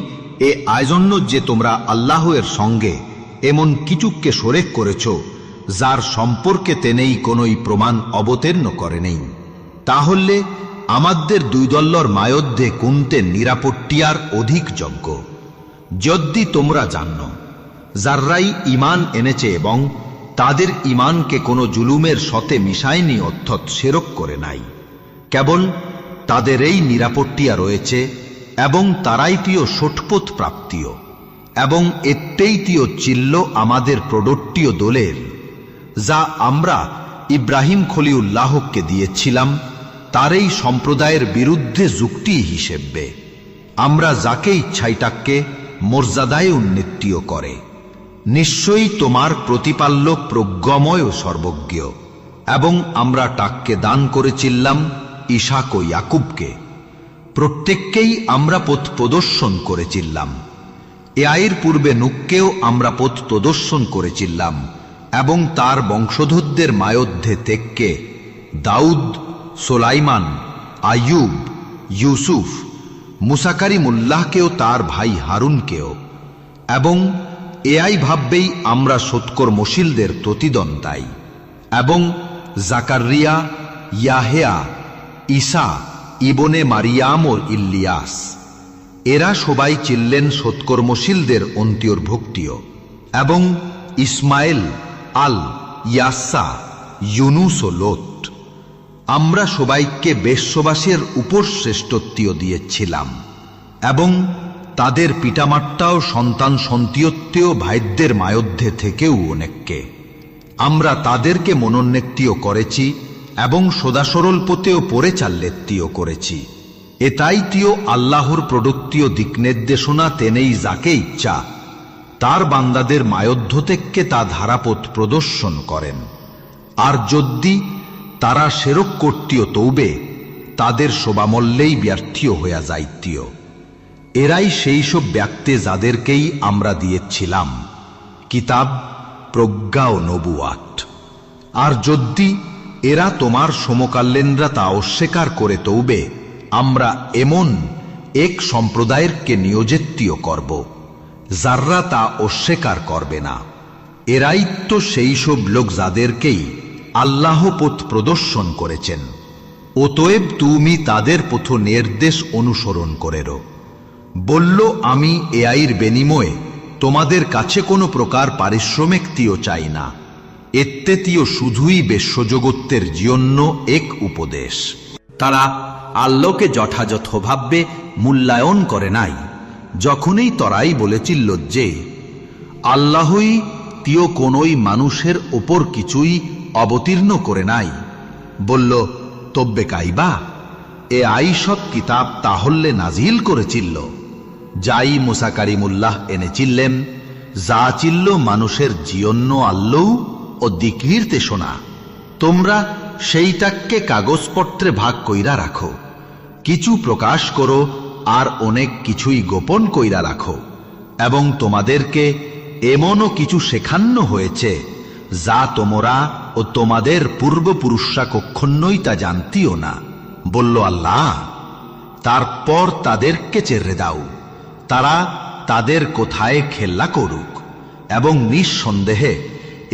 এ আয়োজন্য যে তোমরা আল্লাহের সঙ্গে এমন কিছুকে শরেক করেছ যার সম্পর্কে তেনেই কোনই প্রমাণ অবতীর্ণ করে নেই। তাহলে আমাদের দুই দল্লর মায়োধ্যে কুনতে নিরাপত্তিয়ার অধিক যোগ্য। যদি তোমরা জানো যারাই ইমান এনেছে এবং তাদের ইমানকে কোনো জুলুমের সতে মিশায়নি, অর্থাৎ শেরক করে নাই, কেবল তাদের এই নিরাপত্তিয়া রয়েছে এবং তারাই তিও সঠপথ প্রাপ্তিও, এবং এতেই তিও চিল্ল আমাদের প্রদত্তীয় দোলের, যা আমরা ইব্রাহিম খলিউল্লাহকে দিয়েছিলাম তার এই সম্প্রদায়ের বিরুদ্ধে যুক্তি হিসেবে। আমরা যাকে ইচ্ছাইটাকে মর্যাদায় উন্নতিও করে। নিশ্চয়ই তোমার প্রতিপালক প্রজ্ঞময় ও সর্বজ্ঞ, এবং আমরা টাককে দান করেছিলাম ইসাক ও ইয়াকুবকে। প্রত্যেককেই আমরা পথ প্রদর্শন করেছিলাম। এর পূর্বে নুককেও আমরা পথ প্রদর্শন করেছিলাম, এবং তার বংশধরদের মায়োধ্যে থেকে দাউদ, সোলাইমান, আইয়ুব, ইউসুফ, মুসা কালিমুল্লাহকেও তার ভাই হারুনকেও। এবং এআই ভাববেই আমরা সৎকর্মশীলদের প্রতিদ্বন্দ্বাই। এবং জাকারিয়া, ইয়াহেয়া, ঈসা ইবনে মারিয়াম ও ইলিয়াস, এরা সবাই ছিলেন সৎকর্মশীলদের অন্তর্ভুক্তিও। এবং ইসমাইল, আল ইয়াসা, ইউনুস ও লোত, আমরা সবাইকে বেশ্যবাসের উপর শ্রেষ্ঠত্ব দিয়েছিলাম। এবং তাদের পিতামাতাও সন্তান সন্তিয়ত্বীয় ভাইদের মায়োধ্যে থেকেও অনেককে আমরা তাদেরকে মনোন্নতিও করেছি এবং সদাসরল পথেও পরে চাল্লেত্তিও করেছি। এটাই তিও আল্লাহর প্রদত্তীয় দিক নির্দেশনা তেনেই যাকে ইচ্ছা তার বান্দাদের মায়োধ্য থেকে তা ধারাপথ প্রদর্শন করেন। আর যদি তারা সেরক কর্তীয় তৌবে তাদের শোভামল্যেই ব্যর্থীয় হইয়া যাইতীয়। এরাই সেই সব ব্যক্তি যাদেরকেই আমরা দিয়েছিলাম কিতাব, প্রজ্ঞা ও নবুয়াত। আর যদি এরা তোমার সমকাল্যেনরা তা অস্বীকার করে তৌবে আমরা এমন এক সম্প্রদায়েরকে নিয়োজিতীয় করব যাররা তা অস্বীকার করবে না। এরাই তো সেই সব লোক যাদেরকেই আল্লাহ পথ প্রদর্শন করেছেন। অতএব তুমি তাদের পথ নির্দেশ অনুসরণ করেরো। বলল, আমি এআইর বিনিময়ে তোমাদের কাছে কোনো প্রকার পারিশ্রমিকটিও চাই না। এত্তেতিও শুধুই বিশ্বজগতের জন্য এক উপদেশ। তারা আল্লাহকে যথাযথভাবে মূল্যায়ন করে নাই, যখনই তরাই বলেছিল যে আল্লাহই তিও কোনই মানুষের ওপর কিছুই অবতীর্ণ করে নাই। বলল, তব্বে কাইবা এ আইসব কিতাব তাহলে নাজিল করেছিল, যাই মুসা কালিমুল্লাহ এনেছিলেন, যা চিল্ল মানুষের জিয়ন্য আল্লাহ ও দিক নির্দেশনা। তোমরা সেইটাকে কাগজপত্রে ভাগ কইরা রাখো, কিছু প্রকাশ করো আর অনেক কিছুই গোপন কইরা রাখো, এবং তোমাদেরকে এমনও কিছু শেখানো হয়েছে যা তোমরা ও তোমাদের পূর্বপুরুষরা কখনোই তা জানতিও না। বলল আল্লাহ, তারপর তাদেরকে ছেড়ে দাও, তারা তাদের কোথায় খেলা করুক, এবং নিঃসন্দেহে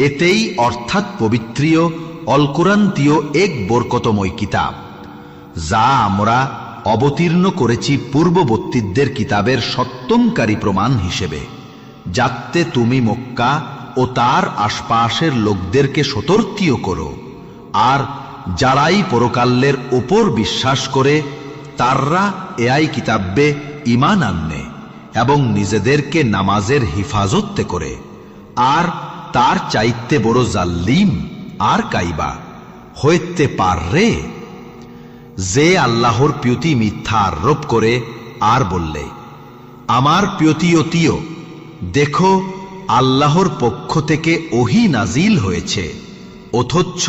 এতেই অর্থাৎ পবিত্রীয় অল কুরআনতীয় এক বরকতময় কিতাব, যা আমরা অবতীর্ণ করেছি পূর্ববর্তীদের কিতাবের সত্যমকারী প্রমাণ হিসেবে, যাতে তুমি মক্কা ও তার আশপাশের লোকদেরকে সতর্কীয় করো। আর যারাই পরকালের উপর বিশ্বাস করে তাররা এই কিতাবে ঈমান আনে এবং নিজেদেরকে নামাজের হিফাজতে করে। আর তার চাইতে বড় জাল্লিম আর কাইবা হইতে পারে, যে আল্লাহর প্রতি মিথ্যা আরোপ করে আর বললে, আমার প্রতিও দেখো আল্লাহর পক্ষ থেকে ওহী নাজিল হয়েছে, অথচ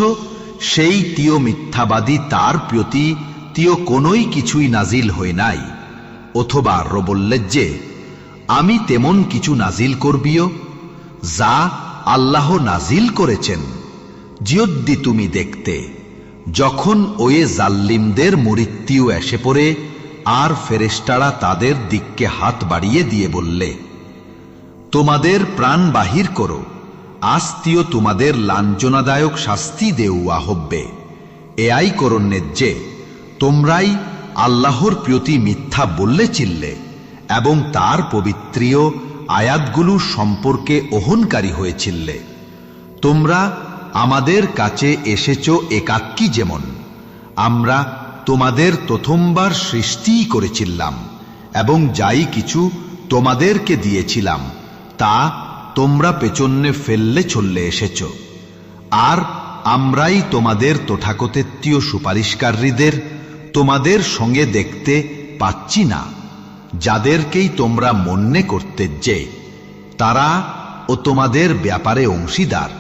সেই তিয় মিথ্যাবাদী তার প্রতি কোনোই কিছুই নাজিল হয় নাই। অথবা আরো বললে যে আমি তেমন কিছু নাজিল করবিও যা আল্লাহ নাজিল করেছেন, যদি তুমি দেখতে যখন ওই জাল্লিমদের মৃত্যু এসে পড়ে আর ফেরেশতারা তাদের দিককে হাত বাড়িয়ে দিয়ে বললে, তোমাদের প্রাণ বাহির করো, আস্তিও তোমাদের লাঞ্ছনাদায়ক শাস্তি দেওয়া হবে। এআই করণের যে তোমরাই আল্লাহর প্রতি মিথ্যা বললে চিল্লে এবং তার পবিত্রীয় আয়াতগুলো সম্পর্কে অহংকারী হয়েছিলে। তোমরা আমাদের কাছে এসেছো একাকী, যেমন আমরা তোমাদের প্রথমবার সৃষ্টি করেছিলাম এবং যাই কিছু তোমাদেরকে দিয়েছিলাম তা তোমরা পেছনে ফেললে চললে এসেছ। আর আমরাই তোমাদের তথাকথিত সুপারিশকারীদের তোমাদের সঙ্গে দেখতে পাচ্ছি না, যাদেরকেই তোমরা মনে করতে যে তারা ও তোমাদের ব্যাপারে অংশীদার,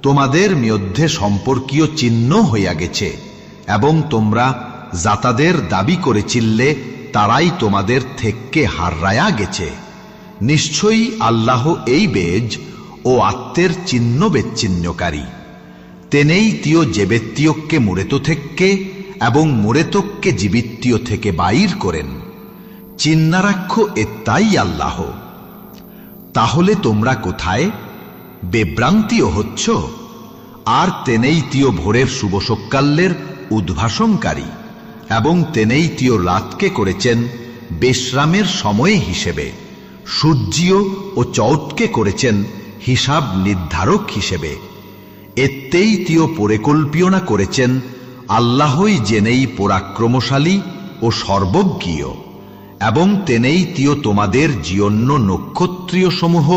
তোমাদের মধ্যে সম্পর্কীয় চিহ্ন হইয়া গেছে, এবং তোমরা যাতাদের দাবি করেছিলে তারাই তোমাদের থেকে হারায়া গেছে। নিশ্চয়ই আল্লাহ এই বেজ ও আত্মের চিহ্ন বেচ্ছিন্নকারী। তেনেই তিয় জেবেত্তিয়কে মুরেত থেকে এবং মুরেতককে জীবিত্তীয় থেকে বাইর করেন। চিন্নারাক্ষ এতাই আল্লাহ। তাহলে তোমরা কোথায় বেভ্রান্তিও হচ্ছ? আর তেনেই তিয় ভোরের শুভ সকালের উদ্ভাসনকারী, এবং তেনেই তিয় রাতকে করেছেন বিশ্রামের সময় হিসেবে, সূর্যীয় ও চৌটকে করেছেন হিসাব নির্ধারক হিসেবে। এতেই তিয় পরিকল্পনা করেছেন আল্লাহই জেনেই পরাক্রমশালী ও সর্বজ্ঞ, এবং তেনেই তিয় তোমাদের জীবন্য নক্ষত্রীয় সমূহ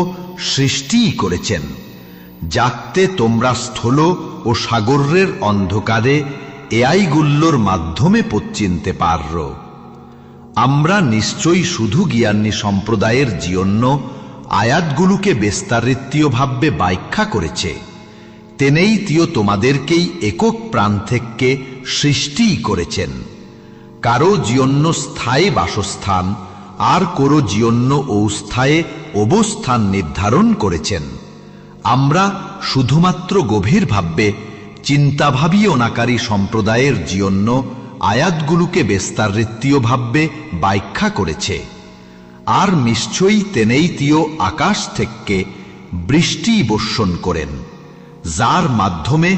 সৃষ্টি করেছেন, যাতে তোমরা স্থল ও সাগরের অন্ধকারে এআইগুল্লোর মাধ্যমে পথ চিনতে পারো। আমরা নিশ্চয়ই শুধু জ্ঞানী সম্প্রদায়ের জীবন্য আয়াতগুলোকে বিস্তারিতভাবে ব্যাখ্যা করেছে। তেনেই তিয় তোমাদেরকেই একক প্রাণ থেকে সৃষ্টি করেছেন, কারো জীবন্য স্থায়ী বাসস্থান আর কারো জীবন্য অস্থায়ী অবস্থান নির্ধারণ করেছেন। আমরা শুধুমাত্র গভীরভাবে চিন্তাভাবী অনাকারী সম্প্রদায়ের জীবন্য আয়াতগুলোকে বিস্তারিতভাবে ব্যাখ্যা করেছে। আর নিশ্চয়ই তেনেই তিয় আকাশ থেকে বৃষ্টি বর্ষণ করেন, যার মাধ্যমে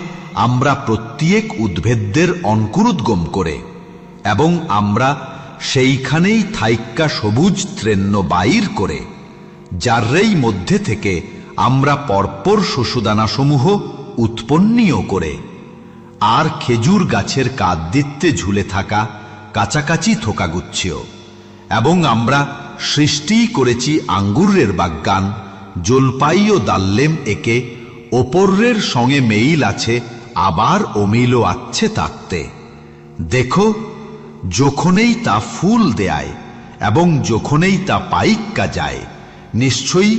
আমরা প্রত্যেক উদ্ভিদের অঙ্কুরোদ্গম করে, এবং আমরা সেইখানেই থাইক্কা সবুজ তৃণ বাইর করে, যারেই মধ্যে থেকে আমরা পরপর শস্যদানাসমূহ উৎপন্নীয় করে। আর খেজুর গাছের কাদ্দিত্যে ঝুলে থাকা কাছাকাছি থোকাগুচ্ছেও, এবং আমরা সৃষ্টি করেছি আঙ্গুরের বাগান, জলপাই ও দাল্লেম, একে অপরের সঙ্গে মেইল আছে আবার অমিলও আছে তাতে। দেখো, যখনই তা ফুল দেয় এবং যখনই তা পাইক্কা যায়, নিশ্চয়ই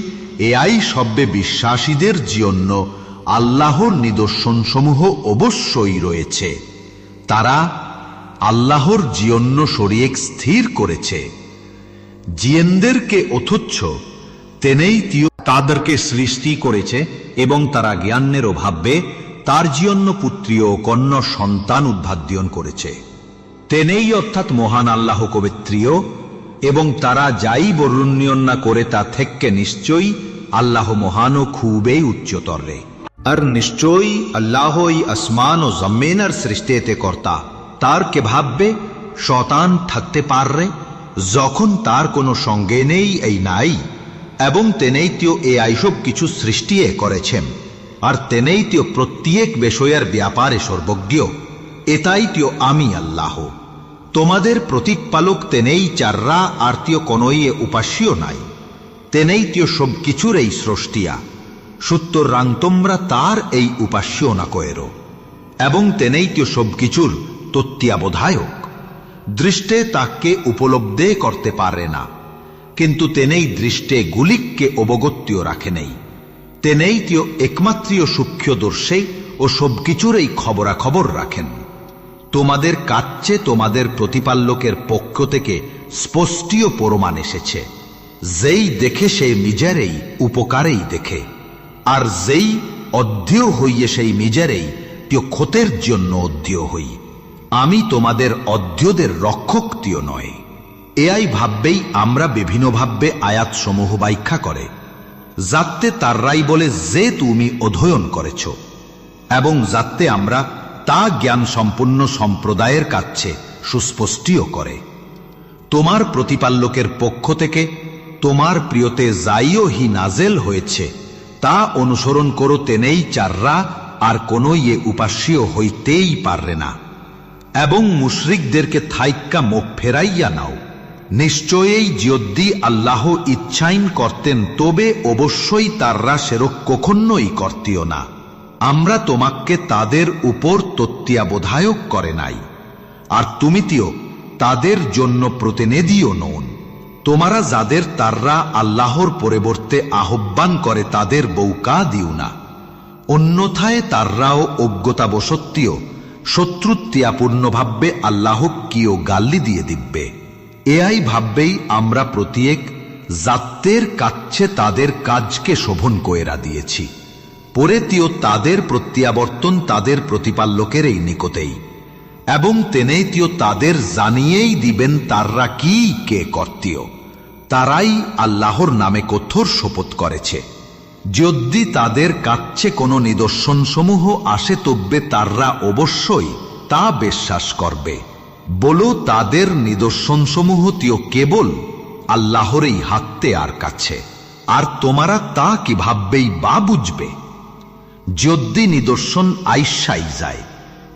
এআই সব্যে বিশ্বাসীদের জন্য আল্লাহর নিদর্শন সমূহ অবশ্যই রয়েছে। তারা আল্লাহর জন্য শরীয়ত স্থির করেছে জিয়েন্দেরকে অথচ্ছ তেনেই তিও তাদেরকে সৃষ্টি করেছে এবং তারা জ্ঞানের অভাবে তার জিয়ন্য পুত্রী ও কন্যা সন্তান উদ্ভাদ্যন করেছে। তেনেই অর্থাৎ মহান আল্লাহ কবিত্রীয় এবং তারা যাই বর্ণনীয়ন্না করে তা থেকে নিশ্চয়ই আল্লাহ মহান ও খুবই উচ্চতর রে। আর নিশ্চয়ই আল্লাহই আসমান ও জমিনের সৃষ্টিতে কর্তা। তার কে ভাববে শতান থাকতে পাররে যখন তার কোনো সঙ্গে নেই এই নাই, এবং তেনেই তিও এ আইসব কিছু সৃষ্টি করেছেন। আর তেনেই তিও প্রত্যেক বিষয়ের ব্যাপারে সর্বজ্ঞ। এটাই তিও আমি আল্লাহ তোমাদের প্রতিপালক। তেনেই চাররা আর তিও কোনই উপাস্য নাই। তেনেই তিও সব কিছুর এই স্রষ্টিয়া। সুতরাং তোমরা তার এই উপাস্য না কয়েরো, এবং তেনেই তিও সব কিছুর তত্ত্বাবধায়ক। দৃষ্টে তাকে উপলব্ধি করতে পারে না, কিন্তু তেনেই দৃষ্টে গুলিককে অবগত্যও রাখে নেই। তেনেই তিও একমাত্রীয় সূক্ষ্মদর্শী ও সবকিছুর এই খবরাখবর রাখেন। তোমাদের কাছে তোমাদের প্রতিপালকের পক্ষ থেকে স্পষ্টীয় প্রমাণ এসেছে। যেই দেখে সে নিজেরই উপকারেই দেখে, আর যেই অধ্যেয় হইয়ে সেই নিজেরই তিও ক্ষতের জন্য অধ্যেয় হই। আমি তোমাদের অধ্যদের রক্ষক তিও নয়। এআই ভাববেই আমরা বিভিন্ন ভাববে আয়াত সমূহ ব্যাখ্যা করে, যাতে তাররাই বলে যে তুমি অধ্যয়ন করেছ, এবং যাতে আমরা তা জ্ঞান সম্পন্ন সম্প্রদায়ের কাছে সুস্পষ্টীয় করে। তোমার প্রতিপালকের পক্ষ থেকে তোমার প্রিয়তে যাইও হি নাজেল হয়েছে তা অনুসরণ করো। তেনেই চাররা আর কোনো উপাস্য হইতেই পারবে না, এবং মুশরিকদেরকে থাইক্কা মুখ ফেরাইয়া নাও। নিশ্চয়ই যদি আল্লাহ ইচ্ছাইন করতেন তবে অবশ্যই তাররা সেরক কখনোই করতিও না। আমরা তোমাকে তাদের উপর তত্ত্বাবধায়ক করে নাই, আর তুমি তিও তাদের জন্য প্রতিনিধিও নন। তোমরা যাদের তাররা আল্লাহর পরিবর্তে আহ্বান করে তাদের বউকা দিও না, অন্যথায় তাররাও অজ্ঞতাবশত্তিও শত্রুত্যাপূর্ণ ভাববে আল্লাহ কিও গাল্লি দিয়ে দিব্বে। এআই ভাববেই আমরা প্রত্যেক জাতের কাছে তাদের কাজকে শোভন কইরা দিয়েছি। পরে তিও তাদের প্রত্যাবর্তন তাদের প্রতিপালকের এই নিকটেই, এবং তেনেই তিও তাদের জানিয়েই দিবেন তাররা কি কে কর্তীয়। তারাই আল্লাহর নামে কঠোর শপথ করেছে। যদি তাদের কাছে কোনো নিদর্শন সমূহ আসে তবে তাররা অবশ্যই তা বিশ্বাস করবে। বলো তাদের নিদর্শন সমূহ তিও কেবল আল্লাহরই হাতে আর কাছে, আর তোমারা তা কি ভাববেই বা বুঝবে। যদি নিদর্শন আইসাই যায়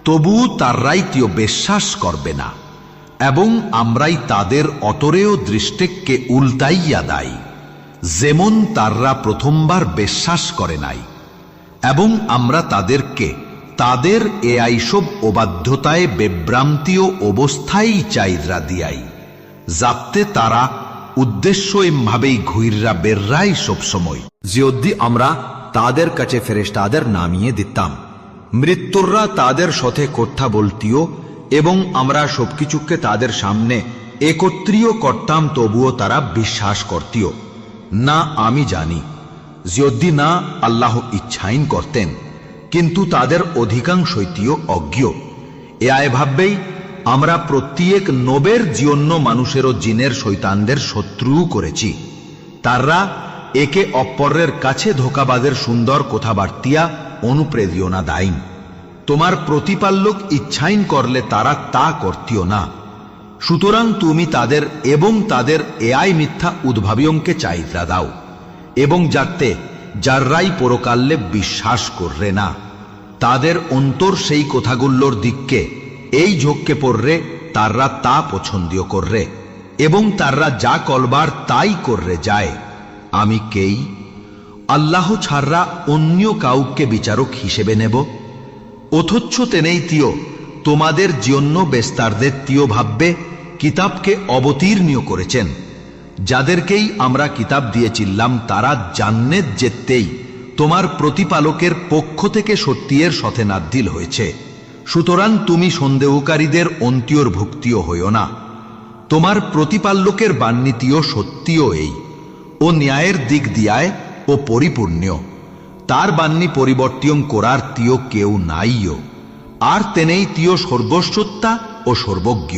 তবু তাররাই তিও বিশ্বাস করবে না, এবং আমরাই তাদের অতরেও দৃষ্টিকে উল্টাইয়া দেয়, যেমন তাররা প্রথমবার বিশ্বাস করে নাই। এবং আমরা তাদেরকে তাদের এ আইসব অবাধ্যতায় বিভ্রান্তীয় অবস্থায় চাইদরা দিয়াই, যাতে তারা উদ্দেশ্য এমভাবেই ঘুইররা বেররাই সবসময়। যদি আমরা তাদের কাছে ফেরেশতাদের নামিয়ে দিতাম, মৃত্যুররা তাদের সাথে কথা বলতিও, এবং আমরা সবকিছুকে তাদের সামনে একত্রীয় করতাম, তবুও তারা বিশ্বাস করতিও না। আমি জানি যদি না আল্লাহ ইচ্ছাইন করতেন, কিন্তু তাদের অধিকাংশইতিও অজ্ঞ। এ আয় ভাববেই আমরা প্রত্যেক নবের জন্য মানুষেরও জিনের শয়তানদের শত্রু করেছি। তারা একে অপরের কাছে ধোকাবাজের সুন্দর কথাবার্তিয়া অনুপ্রেরণা দাইন। তোমার প্রতিপালক ইচ্ছাইন করলে তারা তা করতিও না। সুতরাং তুমি তাদের এবং তাদের এআই মিথ্যা উদ্ভাবিয়ংকে চাইদা দাও, এবং যাতে যাররাই পরকালে বিশ্বাস কররে না তাদের অন্তর সেই কথাগুলোর দিককে এই ঝোঁককে পড়রে তাররা তা পছন্দীয় কররে, এবং তাররা যা কলবার তাই কররে যায়। আমি কেই আল্লাহ ছাড়া অন্য কাউকে বিচারক হিসেবে নেব? অথচ তেনেই তিও তোমাদের জন্য বেস্তারদের তিও ভাববে কিতাবকে অবতীর্ণ করেছেন। যাদেরকেই আমরা কিতাব দিয়েছিলাম তারা জান্নাত যেতেই তোমার প্রতিপালকের পক্ষ থেকে সত্যের সাথে নাযিল হয়েছে। সুতরাং তুমি সন্দেহকারীদের অন্ত্যর ভুক্তিও হইও না। তোমার প্রতিপাল্যকের বান্নীতিও সত্যিও এই, ও ন্যায়ের দিক দিয়ায় ও পরিপূর্ণ, তার বান্নী পরিবর্তন করার তিয় কেউ নাইও, আর তেনেই তিয় সর্বস্বত্তা ও সর্বজ্ঞ।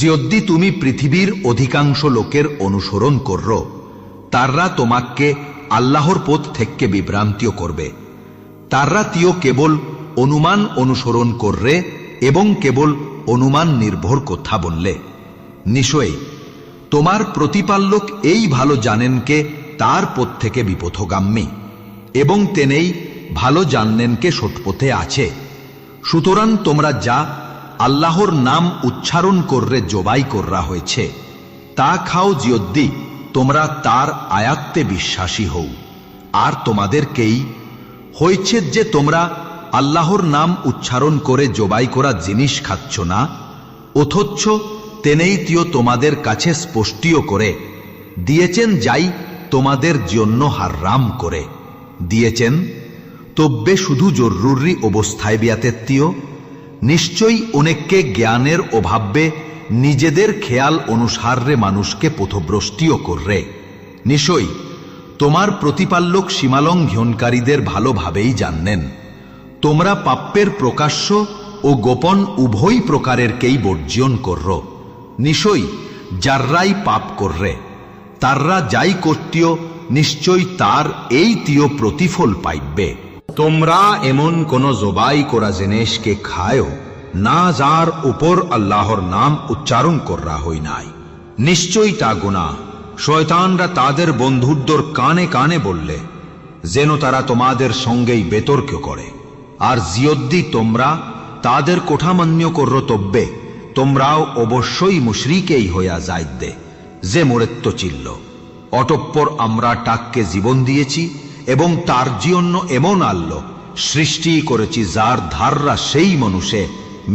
যদি তুমি পৃথিবীর অধিকাংশ লোকের অনুসরণ করর, তাররা তোমাকে আল্লাহর পথ থেকে বিভ্রান্তিও করবে। তাররা তিয় কেবল অনুমান অনুসরণ কররে এবং কেবল অনুমান নির্ভর কথা বললে। নিশ্চয়ই তোমার প্রতিপাল্যক এই ভালো জানেন কে তার পথ থেকে বিপথগামী, এবং তেনেই ভালো জানেন কে সৎপথে আছে। সুতরাং তোমরা যা আল্লাহর নাম উচ্চারণ কররে জবাই করা হয়েছে তা খাও, যদি তোমরা তার আয়াত্তে বিশ্বাসী হও। আর তোমাদেরকেই হয়েছে যে তোমরা আল্লাহর নাম উচ্চারণ করে জবাই করা জিনিস খাচ্ছ না, অথচ তেনেই তিও তোমাদের কাছে স্পষ্টীয় করে দিয়েছেন যাই তোমাদের জন্য হারাম করে দিয়েছেন। তবে শুধু জরুরি অবস্থায় বিয়াতেত্তীয়, নিশ্চয়ই অনেককে জ্ঞানের অভাবে নিজেদের খেয়াল অনুসারে মানুষকে পথভ্রষ্টীও কররে। নিশ্চয়ই তোমার প্রতিপাল্যক সীমালঙ্ঘনকারীদের ভালোভাবেই জানেন। তোমরা পাপ্যের প্রকাশ্য ও গোপন উভয় প্রকারেরকেই বর্জন করর। নিশ্চয়ই যাররাই পাপ কররে তাররা যাই কর্তীয়, নিশ্চয়ই তার এই তিয় প্রতিফল পাইবে। তোমরা এমন কোন জবাই করা জিনিসকে খায়ও না যার উপর আল্লাহর নাম উচ্চারণ করা হই নাই, নিশ্চয়ই তা গুনাহ। শয়তানরা তাদের বন্ধুদ্বর কানে কানে বললে যেন তারা তোমাদের সঙ্গেই বেতর্ক করে। আর যদি তোমরা তাদের কোঠামান্য করর, তব্বে তোমরাও অবশ্যই মুশরিকেই হইয়া যাইতে যে মরেত্ব চিল্ল। অতঃপর আমরা টাককে জীবন দিয়েছি এবং তার জন্য এমন আল্লো সৃষ্টি করেছি যার ধাররা সেই মানুষে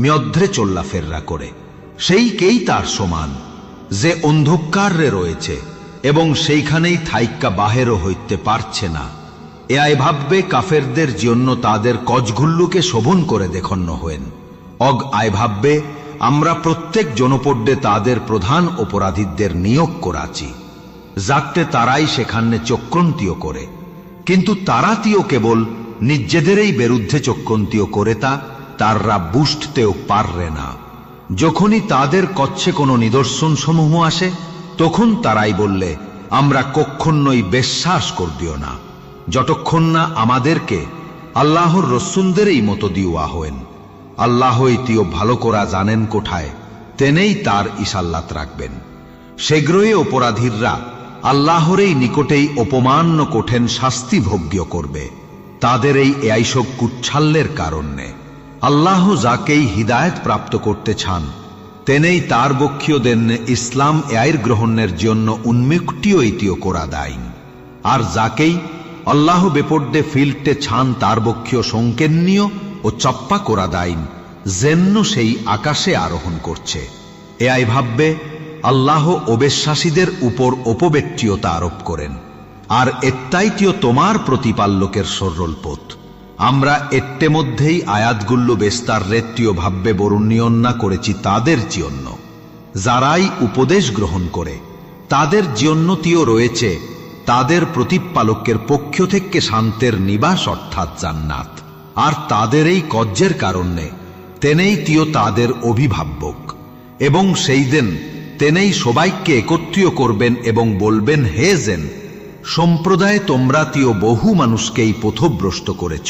মধ্যে চল্লাফেররা করে, সেইকেই তার সমান যে অন্ধকারে রয়েছে এবং সেইখানেই থাইক্কা বাহেরও হইতে পারছে না। এ ভাববে কাফেরদের জন্য তাদের কজঘুল্লুকে শোভন করে দেখানো হয়েন। অগ আয় ভাববে আমরা প্রত্যেক জনপদে তাদের প্রধান অপরাধীদের নিয়োগ করাছি, যাতে তারাই সেখানে চক্রান্তীয় করে। কিন্তু তারা তিও কেবল নিজেদেরই বিরুদ্ধে চক্রান্তীয় করে তাররা বুঝতেও পাররে না। যখনই তাদের কচ্ছে কোনো নিদর্শন সমূহ আসে, তখন তারাই বললে আমরা কখনোই বিশ্বাস করবিও না, যতক্ষণ না আমাদেরকে আল্লাহর রসুলদেরই মতো দিওয়া হয়েন। আল্লাহই তিও ভালো করা জানেন কোঠায়, তেনেই তার ইসাল্লাত রাখবেন। শীঘ্রই অপরাধীরা আল্লাহরই নিকটেই অপমান্য কঠেন শাস্তি ভোগ্য করবে তাদের এই এইসব কুচ্ছাল্যের কারণে। আল্লাহ যাকেই হিদায়ত প্রাপ্ত করতে চান তেনেই তার বক্ষীয় দেন ইসলাম এর গ্রহণের জন্য উন্মুক্তিও ইতিও করা দাইন। আর যাকেই আল্লাহ বেপর্দে ফিল্টে ছান তার বক্ষীয় সংকেন্নীয় ও চপ্পা করা দাইন, যেন সেই আকাশে আরোহণ করছে। এ ভাববে আল্লাহ অবিশ্বাসীদের উপর অপব্যক্তিয়তা আরোপ করেন। আর এত্তাইটিও তোমার প্রতিপাল্যকের সরল পথ। আমরা এট্টে মধ্যেই আয়াতগুল্লো বেস্তার রেত্তীয় ভাববে বরুণীয়ন্না করেছি তাদের জন্য যারাই উপদেশ গ্রহণ করে, তাদের জন্যতিও রয়েছে তাদের প্রতিপালকের পক্ষ থেকে শান্তের নিবাস অর্থাৎ জান্নাত। আর তাদের এই কজ্জের কারণে তেনেই তিও তাদের অভিভাবক, এবং সেই দিন তেনেই সবাইকে একত্রিত করবেন এবং বলবেন, হে জেন সম্প্রদায়, তোমরা তিও বহু মানুষকেই পথভ্রষ্ট করেছ।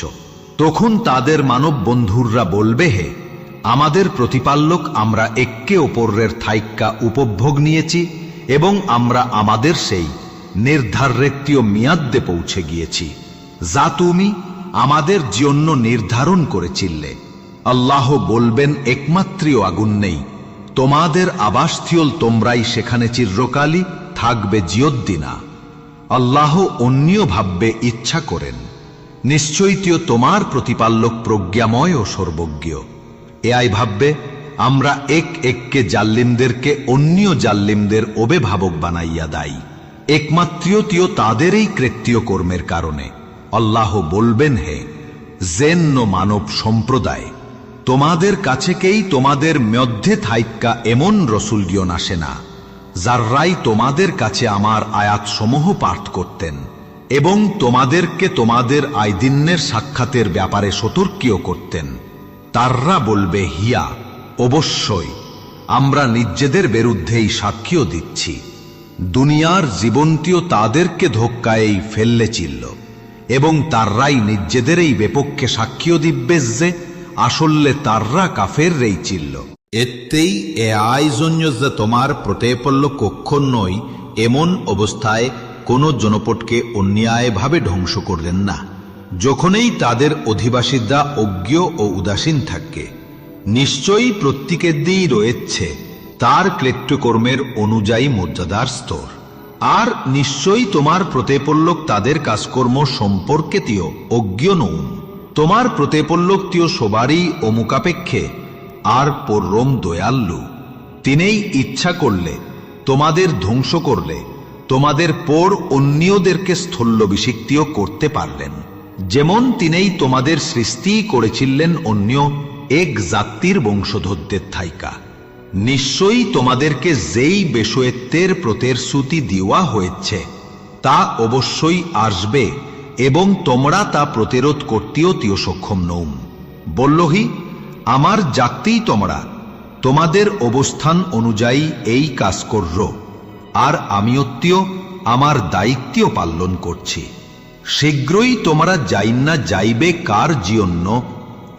তখন তাদের মানব বন্ধুররা বলবে, হে আমাদের প্রতিপাল্যক, আমরা একে অপরের থাইক্কা উপভোগ নিয়েছি এবং আমরা আমাদের সেই নির্ধারিত মেয়াদে পৌঁছে গিয়েছি যা তুমি আমাদের জন্য নির্ধারণ করেছিলে। আল্লাহ বলবেন, একমাত্রীয় আগুন নেই, তোমাদের আবাসস্থল তোমরাই সেখানে চিরকালই থাকবে জিয়দ্দিনা। আল্লাহ অন্য ভাববে ইচ্ছা করেন। নিশ্চয়ই তোমার প্রতিপাল্যক প্রজ্ঞাময় ও সর্বজ্ঞ। এআই ভাববে আমরা এককে জাল্লিমদেরকে অন্য জাল্লিমদের অভিভাবক বানাইয়া দাই, একমাত্রীয় তাদেরই কৃত্য কর্মের কারণে। আল্লাহ বলবেন, হে জেন্য মানব সম্প্রদায়, তোমাদের কাছেকেই তোমাদের মধ্যে থাইক্কা এমন রসুলগিয়ন আসে না যাররাই তোমাদের কাছে আমার আয়াতসমূহ পাঠ করতেন এবং তোমাদেরকে তোমাদের আইদিনের সাক্ষাতের ব্যাপারে সতর্কীয় করতেন। তাররা বলবে, হিয়া, অবশ্যই আমরা নিজেদের বিরুদ্ধেই সাক্ষ্য দিচ্ছি। দুনিয়ার জীবনটিও তাদেরকে ধোক্কায় ফেললেছিল এবং তাররাই নিজেদের এই বিপক্ষে সাক্ষ্য দিব্বে যে আসলে তাররা কাফের রেইছিল। এতেই এ আয়োজন যে তোমার প্রতেপল্য কক্ষণ নই এমন অবস্থায় কোন জনপদকে অন্যায়ভাবে ধ্বংস করলেন না, যখনই তাদের অধিবাসীরা অজ্ঞ ও উদাসীন থাকে। নিশ্চয়ই প্রত্যেকের দিয়েই রয়েছে তার কৃত্যকর্মের অনুযায়ী মর্যাদার স্তর, আর নিশ্চয়ই তোমার প্রতেপল্লক তাদের কাজকর্ম সম্পর্কেতিও অজ্ঞ নন। তোমার প্রতেপল্লকটিও সবারই অমুকাপেক্ষে আর পরম দয়ালু। তিনিই ইচ্ছা করলে তোমাদের ধ্বংস করলে তোমাদের পর অন্যদেরকে স্থল্যভিষিক্তিও করতে পারলেন, যেমন তিনিই তোমাদের সৃষ্টি করেছিলেন অন্য এক জাতির বংশধরদের থাইকা। নিশ্চয়ই তোমাদেরকে যেই বেশয়েত্বের প্রতিশ্রুতি দেওয়া হয়েছে তা অবশ্যই আসবে এবং তোমরা তা প্রতিরোধ করতেও সক্ষম নও। বললহি, আমার জাতি তোমরা তোমাদের অবস্থান অনুযায়ী এই কাজ করর, আর আমিও আমার দায়িত্ব পালন করছি। শীঘ্রই তোমরা যাইনা যাইবে কার জন্য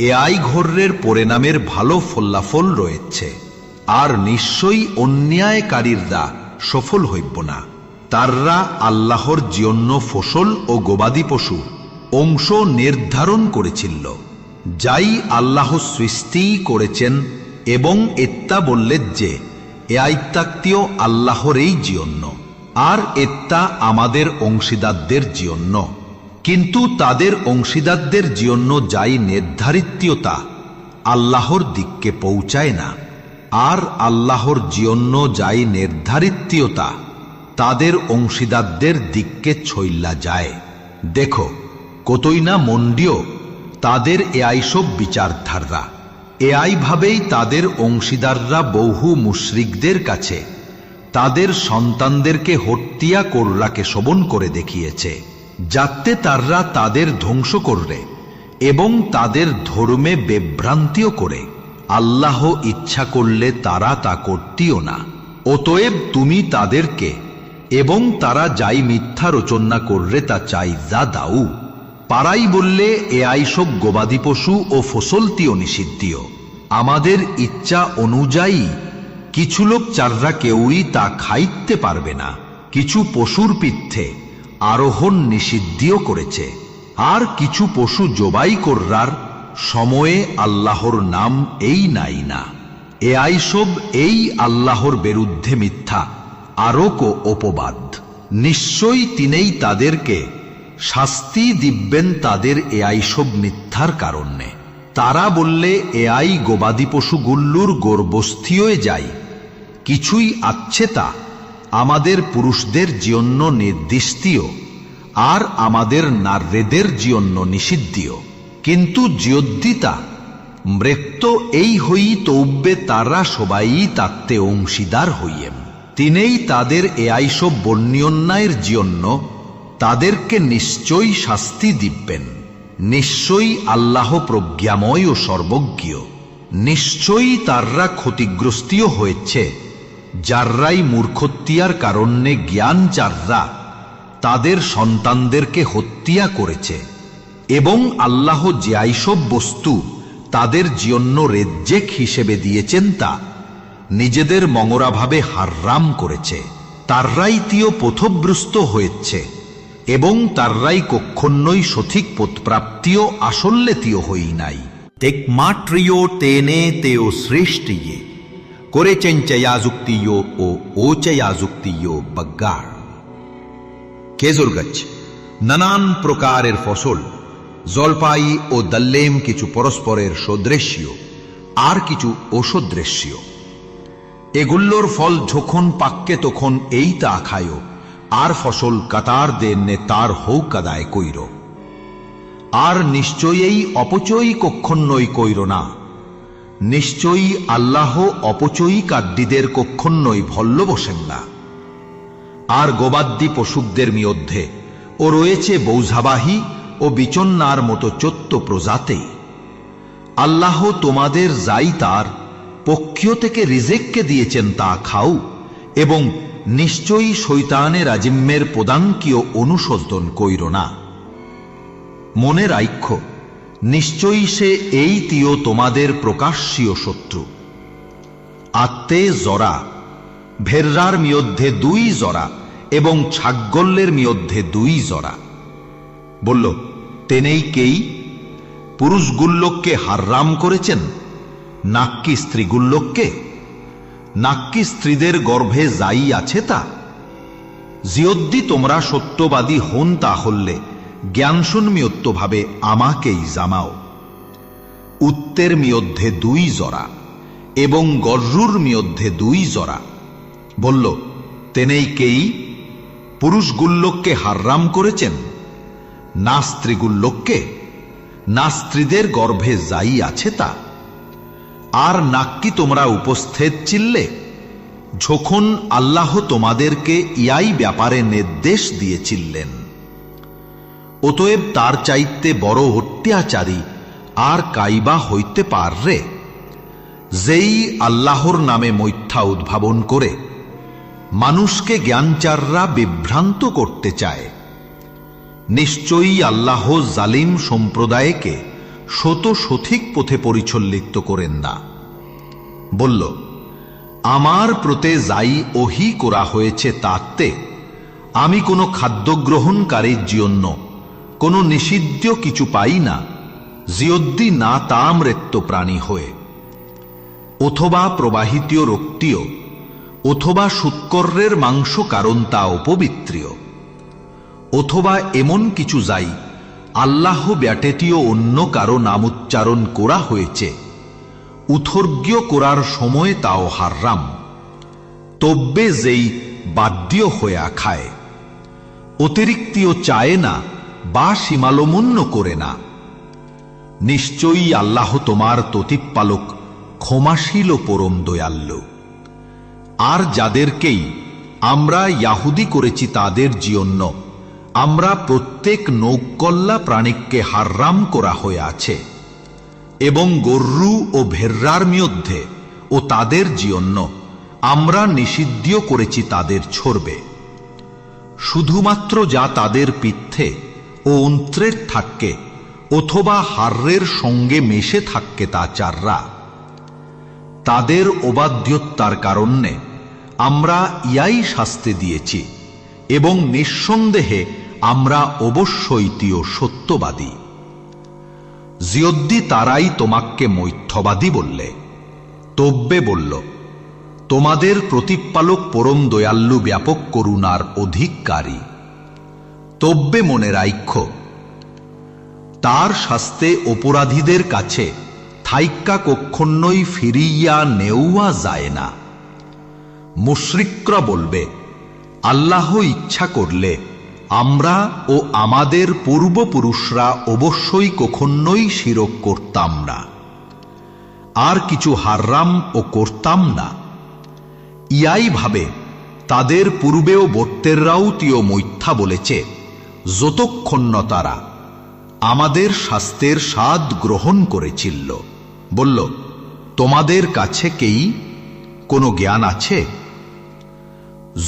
এআই ঘরের পরিণামের ভালো ফলাফল রয়েছে, আর নিশ্চয়ই অন্যায়কারীরা সফল হইব না। তাররা আল্লাহর জন্য ফসল ও গবাদি পশু অংশ নির্ধারণ করেছিল, যাই আল্লাহ সৃষ্টি করেছেন, এবং এত্তা বললেন যে এ আইত্তাক্তিও আল্লাহরই জন্য, আর এত্তা আমাদের অংশীদারদের জন্য। কিন্তু তাদের অংশীদারদের জন্য যাই নির্ধারিততা আল্লাহর দিককে পৌঁছায় না, আর আল্লাহর জন্য যাই নির্ধারিততা তাদের অংশীদারদের দিককে ছইল্লা যায়। দেখো, কতই না মন্ডিও তাদের এআই সব বিচারধাররা। এআই ভাবেই তাদের অংশীদাররা বহু মুশরিকদের কাছে তাদের সন্তানদেরকে হত্যা কররাকে শোভন করে দেখিয়েছে, যাতে তাররা তাদের ধ্বংস করবে এবং তাদের ধর্মে বিভ্রান্তিও করে। আল্লাহ ইচ্ছা করলে তারা তা করতিও না। অতএব তুমি তাদেরকে এবং তারা যাই মিথ্যা রচনা করলে তা চাই যা দাও। পারাই বললে এআই সব গবাদি পশু ও ফসলটিও নিষিদ্ধীয়। আমাদের ইচ্ছা অনুযায়ী কিছু লোক চাররা কেউই তা খাইতে পারবে না। কিছু পশুর পিঠে আরোহণ নিষিদ্ধও করেছে, আর কিছু পশু জবাই কররার সময়ে আল্লাহর নাম এই নাই না। এআই সব এই আল্লাহর বিরুদ্ধে মিথ্যা আরোক অপবাদ। নিশ্চয়ই তিনিই তাদেরকে শাস্তি দিবেন তাদের এআই সব মিথ্যার কারণে। তারা বললে এআই গবাদি পশুগুল্লুর গর্ভস্থিও যায়, কিছুই আছে তা আমাদের পুরুষদের জন্য নির্দিষ্টীয়, আর আমাদের নারীদের জন্য নিষিদ্ধীয়। কিন্তু জিয়দ্দিতা মৃত্যু এই হই তৌব্বে তারা সবাই তাতে অংশীদার হইয়েম। তিনিই তাদের এআই সব বন্যন্যায়ের জন্য তাদেরকে নিশ্চয়ই শাস্তি দিবেন। নিশ্চয়ই আল্লাহ প্রজ্ঞাময় ও সর্বজ্ঞ। নিশ্চয়ই তাররা ক্ষতিগ্রস্তিও হয়েছে যাররাই মূর্খত্যার কারণে জ্ঞান যাররা তাদের সন্তানদেরকে হত্যা করেছে, এবং আল্লাহ যে আইসব বস্তু তাদের জন্য রেজ্জেক হিসেবে দিয়েছেন তা নিজেদের মঙ্গরাভাবে হারাম করেছে। তাররাই তিও পথভ্রষ্ট হয়েছে, এবং তাররাই কক্ষণই সঠিক পথপ্রাপ্তিও আসলে তিও হই নাই। তেক মাট্রিয় তেনে তেও সৃষ্টিয়ে করেছেন চয়াযুক্তিও ও ওচয়াযুক্তিও বগ্গার। খেজুর গাছ, নানান প্রকারের ফসল, জলপাই ও দাল্লেম কিছু পরস্পরের সদৃশ্য আর কিছু অসদৃশ্য। এগুলোর ফল যখন পাক্কে তখন এই তা খায়, আর ফসল কাতার দেনে তার হৌক আদায় কইর। আর নিশ্চয়ই অপচয়ই কক্ষণই কইর না, নিশ্চয়ই আল্লাহ অপচয়ী কাদ্যীদের কক্ষণই ভল্ল বসেন না। আর গবাদ্যি পশুকদের মধ্যে ও রয়েছে বৌঝাবাহী ও বিচন্নার মতো 14 প্রজাতি। আল্লাহ তোমাদের যাই তার পক্ষ থেকে রিজেককে দিয়েছেন তা খাও, এবং নিশ্চয়ই শয়তানের আজিম্মের পদাঙ্কীয় অনুসরণ কইর না। মনে রাখ্য, নিশ্চয়ই সে এই তিও তোমাদের প্রকাশ্যীয় শত্রু। আত্মে জরা, ভেররার মধ্যে 2 জরা এবং ছাগলের মধ্যে 2 জরা। বলল, তেনেই কেই পুরুষগুল্লোককে হারাম করেছেন, নাক্কি স্ত্রীগুল্লোককে? নাক্কি স্ত্রীদের গর্ভে যাই আছে তা? জিয়দ্দি তোমরা সত্যবাদী হন তাহলে জ্ঞানশূন্যভাবে আমাকেই জামাও। উত্তের মধ্যে 2 জরা এবং গররুর মধ্যে 2 জরা। বলল, তেনেই কেই পুরুষগুল্লোককে হারাম করেছেন, না স্ত্রীগুল্লোককে? না স্ত্রীদের গর্ভে যাই আছে তা? আর নাক্কি তোমরা উপস্থিত ছিলে যখন আল্লাহ তোমাদেরকে ইয়াই ব্যাপারে নির্দেশ দিয়েছিলেন। অতএব তার চাইতে বড় অত্যাচারী আর কাইবা হইতে পাররে, যেই আল্লাহর নামে মিথ্যা উদ্ভাবন করে মানুষকে জ্ঞানচাররা বিভ্রান্ত করতে চায়। নিশ্চয়ই আল্লাহ জালিম সম্প্রদায়কে সঠিক পথে পরিচালিত করেন না। বলল, আমার প্রতি যাই ওহি করা হয়েছে তাতে আমি কোনো খাদ্য গ্রহণকারীর জন্য কোনো নিষিদ্ধ কিছু পাই না, জিয়দ্দি না তা মৃত্য প্রাণী হয়ে, অথবা প্রবাহিত রক্তীয়, অথবা শুক্রের মাংস, কারণ তা অপবিত্রীয়, অথবা এমন কিছু যাই আল্লাহ ব্যাটেটিও অন্য কারো নাম উচ্চারণ করা হয়েছে, উৎসর্গ করার সময় তাও হারাম, তব্বে যেই বাধ্য হইয়া খায়, অতিরিক্তও চায় না বা সীমালমন্য করে না। নিশ্চয়ই আল্লাহ তোমার প্রতিপালক ক্ষমাশীল ও পরম দয়ালু। আর যাদেরকেই আমরা ইয়াহুদি করেছি তাদের জন্য আমরা প্রত্যেক নৌকল্লা প্রাণীকে হারাম করা হয়ে আছে, এবং গরু ও ভেররার মধ্যে ও তাদের জন্য আমরা নিষিদ্ধ করেছি তাদের ছড়বে, শুধুমাত্র যা তাদের পিঠে ও অন্ত্রের থাকে অথবা হাড়ের সঙ্গে মেশে থাকে তা চাররা। তাদের অবাধ্যতার কারণে আমরা ইয়াই শাস্তি দিয়েছি, এবং নিঃসন্দেহে আমরা অবশ্যই তিও সত্যবাদী। জিয়দ্দি তারাই তোমাকে মিথ্যাবাদী বললে, তব্বে বলল, তোমাদের প্রতিপালক পরম দয়ালু, ব্যাপক করুণার অধিকারী। তব্বে মনে রাখ্য, তার শাস্তে অপরাধীদের কাছে থাইক্কা কক্ষণই ফিরিয়া নেওয়া যায় না। মুশরিকরা বলবে, আল্লাহ ইচ্ছা করলে আমরা ও আমাদের পূর্বপুরুষরা অবশ্যই কখনোই শিরক করতাম না, আর কিছু হারাম ও করতাম না। ইয়াই ভাবে তাদের পূর্বেও বর্তেররাও তিও মিথ্যা বলেছে, যতক্ষণ তারা আমাদের শাস্ত্রের স্বাদ গ্রহণ করেছিল। বলল, তোমাদের কাছে কেই কোনো জ্ঞান আছে?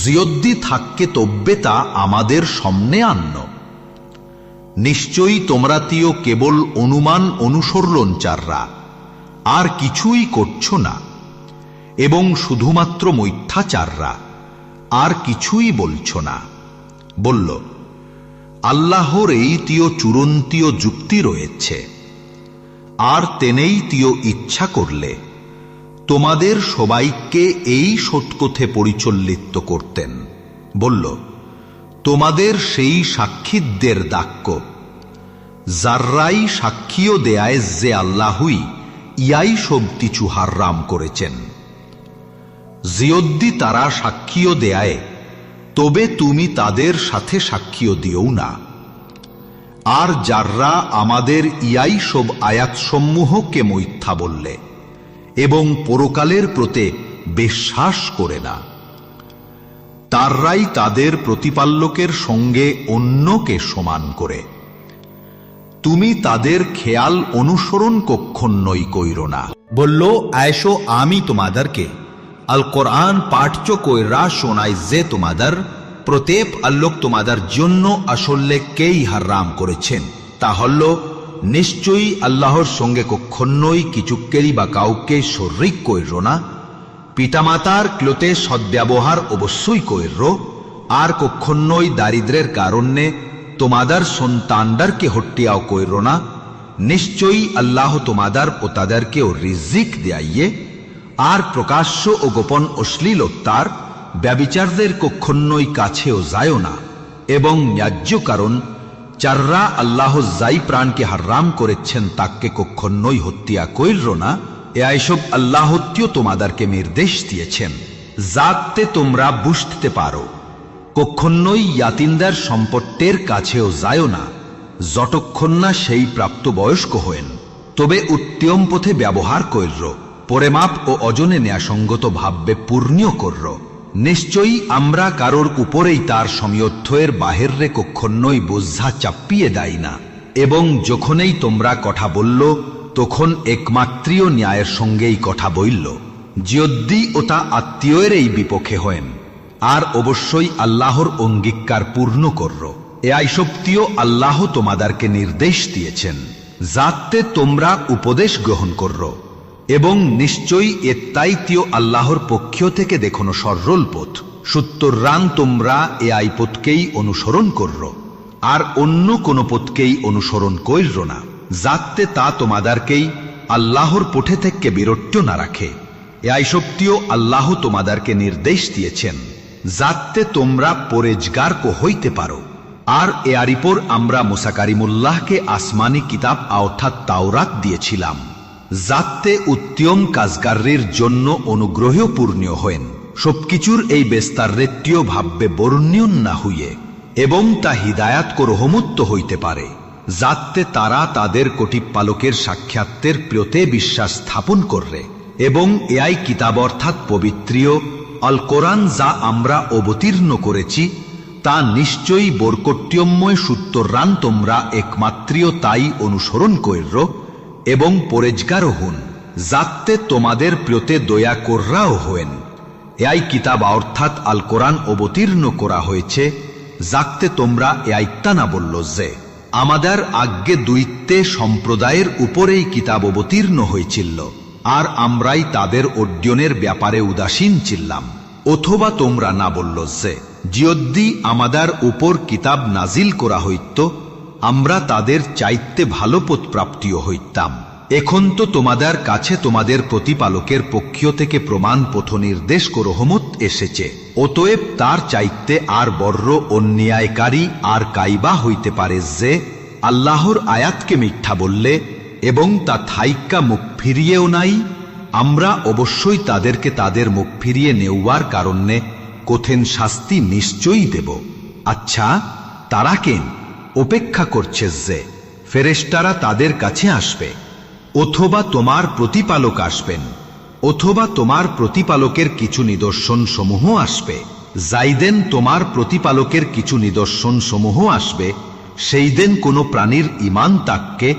জিয়দ্দি থাককে তব্বে তা আমাদের সামনে আন্ন। নিশ্চয়ই তোমরা তিও কেবল অনুমান অনুসরণচাররা, আর কিছুই করছ না, এবং শুধুমাত্র মিথ্যাচাররা, আর কিছুই বলছ না। বলল, আল্লাহর এই তিও চূড়ান্তীয় যুক্তি রয়েছে, আর তেনেই তিও ইচ্ছা করলে তোমাদের সবাইকে এই সৎপথে পরিচালিত করতেন। বলল, তোমাদের সেই সাক্ষীদের দাক্য যাররাই সাক্ষীও দেয় যে আল্লাহই ইয়াই সব কিছু হারাম করেছেন। জিয়দ্দি তারা সাক্ষীও দেয়, তবে তুমি তাদের সাথে সাক্ষীও দিও না। আর যাররা আমাদের ইয়াই সব আয়াতসমূহকে মিথ্যা বললে এবং পরকালের প্রতি বিশ্বাস করে না। তারাই তাদের প্রতিপালকের সঙ্গে অন্যকে সমান করে। তুমি তাদের খেয়াল অনুসরণ কখনোই কইরো না। বলল, আয়সো আমি তোমাদেরকে আল কোরআন পাঠ্য কইরা শোনাই যে তোমাদের প্রত্যেক আল্লাহ তোমাদের জন্য আসলে কেই হারাম করেছেন, তা হল নিশ্চয়ই আল্লাহর সঙ্গে কখনোই কিছুকেরই বা কাউকে শরিক কইরো না। পিতামাতার ক্লোতে সদ্ব্যবহার অবশ্যই কইরো, আর কখনোই দারিদ্রের কারণে তোমাদের সন্তানদেরকে হট্টিয়াও কইরো না। নিশ্চয়ই আল্লাহ তোমাদের ও তাদেরকেও রিজিক দেয়াইয়ে। আর প্রকাশ্য ও গোপন অশ্লীলতার ব্যভিচারদের কখনোই কাছেও যায় না। এবং ন্যায্য কারণ যাররা আল্লাহ যাই প্রাণকে হারাম করেছেন তাকে কখনোই হত্যা কইরো না। এইসব আল্লাহত্য তোমাদেরকে নির্দেশ দিয়েছেন যাতে তোমরা বুঝতে পারো। কখনোই ইয়াতিমদের সম্পত্তির কাছেও যায় না যতক্ষণ না সেই প্রাপ্তবয়স্ক হয়েন, তবে উত্তম পথে ব্যবহার কইর, পরিমাপ ও ওজনে ন্যায়সঙ্গত ভাবে পূর্ণ কর। নিশ্চয়ই আমরা কারোর উপরেই তার সময়থ্যের বাহিরে কখনোই বোঝা চাপিয়ে দেয় না। এবং যখনই তোমরা কথা বলল তখন একমাত্রীয় ন্যায়ের সঙ্গেই কথা বলল, যদি ওটা আত্মীয়ের এই বিপক্ষে হয়েন। আর অবশ্যই আল্লাহর অঙ্গীকার পূর্ণ কর। এই সত্যিও আল্লাহ তোমাদেরকে নির্দেশ দিয়েছেন যাতে তোমরা উপদেশ গ্রহণ কর। এবং নিশ্চয়ই এত্তাইতীয় আল্লাহর পক্ষ থেকে দেখানো সরল পথ, সুতরাং তোমরা এই পথকেই অনুসরণ কর, আর অন্য কোনো পথকেই অনুসরণ কইর না, যাতে তা তোমাদেরকেই আল্লাহর পথে থেকে বিরত না রাখে। এই সত্যিও আল্লাহ তোমাদেরকে নির্দেশ দিয়েছেন যাতে তোমরা পরেজগার হইতে পারো। আর এরিপর আমরা মুসা কারিমুল্লাহকে আসমানি কিতাব অর্থাৎ তাওরাত দিয়েছিলাম যাতে উত্তম কাজগারের জন্য অনুগ্রহ পূর্ণ হয়েন, সবকিছুর এই বেস্তারেট্টীয় ভাববে বর্ণীয় না হইয়ে, এবং তা হিদায়াত রহমত হইতে পারে যাতে তারা তাদের কটিপালকের সাক্ষাতের প্রতি বিশ্বাস স্থাপন করবে। এবং এই কিতাব অর্থাৎ পবিত্রীয় আল কোরআন যা আমরা অবতীর্ণ করেছি তা নিশ্চয়ই বরকট্যময়, সুতরাং তোমরা একমাত্রীয় তাই অনুসরণ কইর এবং পরেজগার হন যাতে তোমাদের প্রতি দয়া কররাও হয়েন। এই কিতাব অর্থাৎ আল কোরআন অবতীর্ণ করা হয়েছে যাতে তোমরা এইটা না বলল যে আমাদের আগে দুইতে সম্প্রদায়ের উপরেই কিতাব অবতীর্ণ হয়েছিল আর আমরাই তাদের অর্জনের ব্যাপারে উদাসীন ছিলাম। অথবা তোমরা না বলল যে যদি আমাদের উপর কিতাব নাজিল করা হইত আমরা তাদের চাইতে ভালো পথ প্রাপ্তিও হইতাম। এখন তো তোমাদের কাছে তোমাদের প্রতিপালকের পক্ষ থেকে প্রমাণ পথ নির্দেশ রহমত এসেছে, অতএব তার চাইতে আর বড় অন্যায়কারী আর কাইবা হইতে পারে যে আল্লাহর আয়াতকে মিথ্যা বললে এবং তা থাইক্কা মুখ ফিরিয়েও নাই। আমরা অবশ্যই তাদেরকে তাদের মুখ ফিরিয়ে নেওয়ার কারণে কঠিন শাস্তি নিশ্চয়ই দেব। আচ্ছা, তারা কেন অপেক্ষা করছে যে ফেরেশতারা তাদের কাছে আসবে, অথবা তোমার প্রতিপালক আসবেন, অথবা তোমার প্রতিপালকের কিছু নিদর্শন সমূহ আসবে। যাইদেন তোমার প্রতিপালকের কিছু নিদর্শন সমূহ আসবে, সেই দিন কোনো প্রাণীর ঈমান তাকে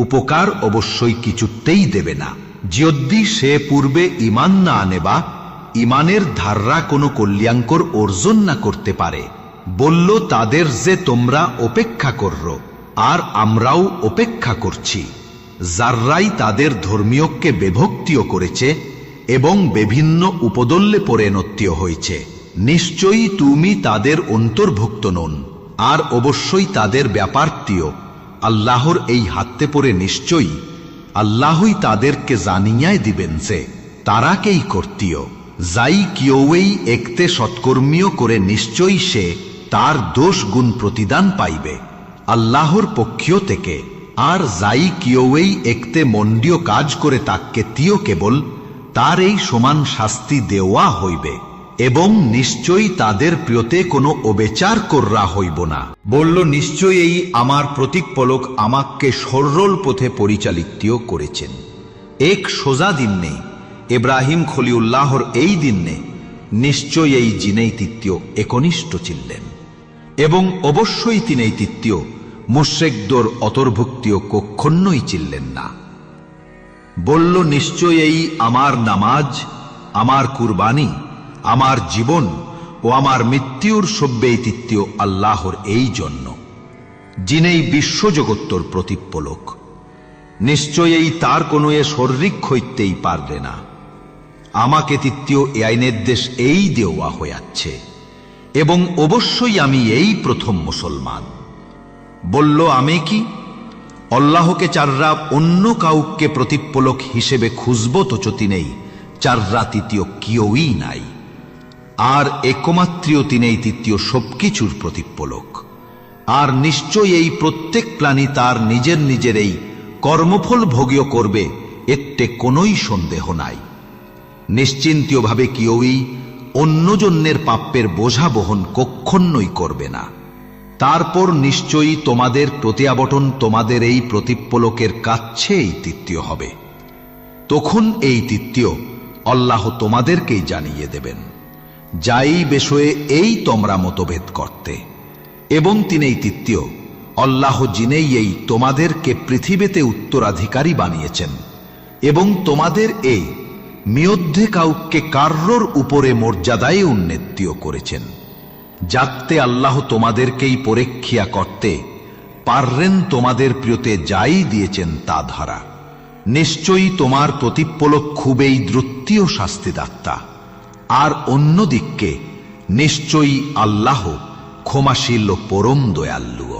উপকার অবশ্যই কিছুতেই দেবে না, যদি সে পূর্বে ঈমান না আনেবা ঈমানের ধাররা কোনো কল্যাণকর অর্জন না করতে পারে। বলল তাদের যে তোমরা অপেক্ষা করর আর আমরাও অপেক্ষা করছি। যাররাই তাদের ধর্মীয়কে বিভক্তিও করেছে এবং বিভিন্ন উপদল্যে পরিণতীয় হয়েছে, নিশ্চয়ই তুমি তাদের অন্তর্ভুক্ত নন। আর অবশ্যই তাদের ব্যাপারটিও আল্লাহর এই হাতে পড়ে নিশ্চয়ই আল্লাহই তাদেরকে জানিয়াই দিবেন যে তারা কেই কর্তীয়। যাই কেউই একতে সৎকর্মীয় করে নিশ্চয়ই সে তার দোষ গুণ প্রতিদান পাইবে আল্লাহর পক্ষ থেকে। আর যাই কেউই একতে মন্ডীয় কাজ করে তাকে তিও কেবল তার এই সমান শাস্তি দেওয়া হইবে, এবং নিশ্চয়ই তাদের প্রিয়তে কোনো অবেচার কররা হইব না। বলল, নিশ্চয়ই এই আমার প্রতিপালক আমাকে সরল পথে পরিচালিত করেছেন, এক সোজা দিন নেই ইব্রাহিম খলিউল্লাহর এই দিনে নিশ্চয় এই জিনেই তৃতীয় একনিষ্ঠ ছিলেন, এবং অবশ্যই তিনেই তৃতীয় মুশরিকদের অন্তর্ভুক্তিও কখনোই ছিলেন না। বলল, নিশ্চয় এই আমার নামাজ, আমার কুরবানি, আমার জীবন ও আমার মৃত্যুর সব্যেই তৃতীয় আল্লাহর এই জন্য, যিনি বিশ্বজগত্তর প্রতিপলক। নিশ্চয় এই তার কোনো এ শরিক হইতেই পারবে না। আমাকে তৃতীয় এ আইনের দেশ এই দেওয়া হইয়াছে, এবং অবশ্যই আমি এই প্রথম মুসলমান। বলল, আমি কি আল্লাহকে চাররা অন্য কাউকে প্রতিপলক হিসেবে খুঁজব? তো চতি নেই, চাররা তৃতীয় কেউই নাই, আর একমাত্রীয় তিনেই তৃতীয় সবকিছুর প্রতিপলক। আর নিশ্চয় এই প্রত্যেক প্রাণী তার নিজের নিজের এই কর্মফল ভোগ্য করবে, এতে কোনোই সন্দেহ নাই। নিশ্চিন্তীয়ভাবে কেউই অন্যজনের পাপের বোঝা বহন কখনোই করবে না। তারপর নিশ্চয়ই তোমাদের প্রত্যাবর্তন তোমাদের এই প্রতিপলকের কাছেই তৃতীয় হবে। তখন এই তৃতীয় আল্লাহ তোমাদেরকেই জানিয়ে দেবেন, যাই বিষয়ে এই তোমরা মতভেদ করতে। এবং তিনিই তৃতীয় আল্লাহ, যিনি এই তোমাদেরকে পৃথিবীতে উত্তরাধিকারী বানিয়েছেন, এবং তোমাদের এই মধ্যে কাউকে কার্যর উপরে মর্যাদায় উন্নতিও করেছেন, যাতে আল্লাহ তোমাদেরকেই পরীক্ষা করতে পাররেন তোমাদের প্রিয়তে যাই দিয়েছেন তা ধারা। নিশ্চয়ই তোমার প্রতিপলক খুবই দ্রুতীয় শাস্তিদাতা। আর অন্যদিকে নিশ্চয়ই আল্লাহ ক্ষমাশীল ও পরম দয়ালু।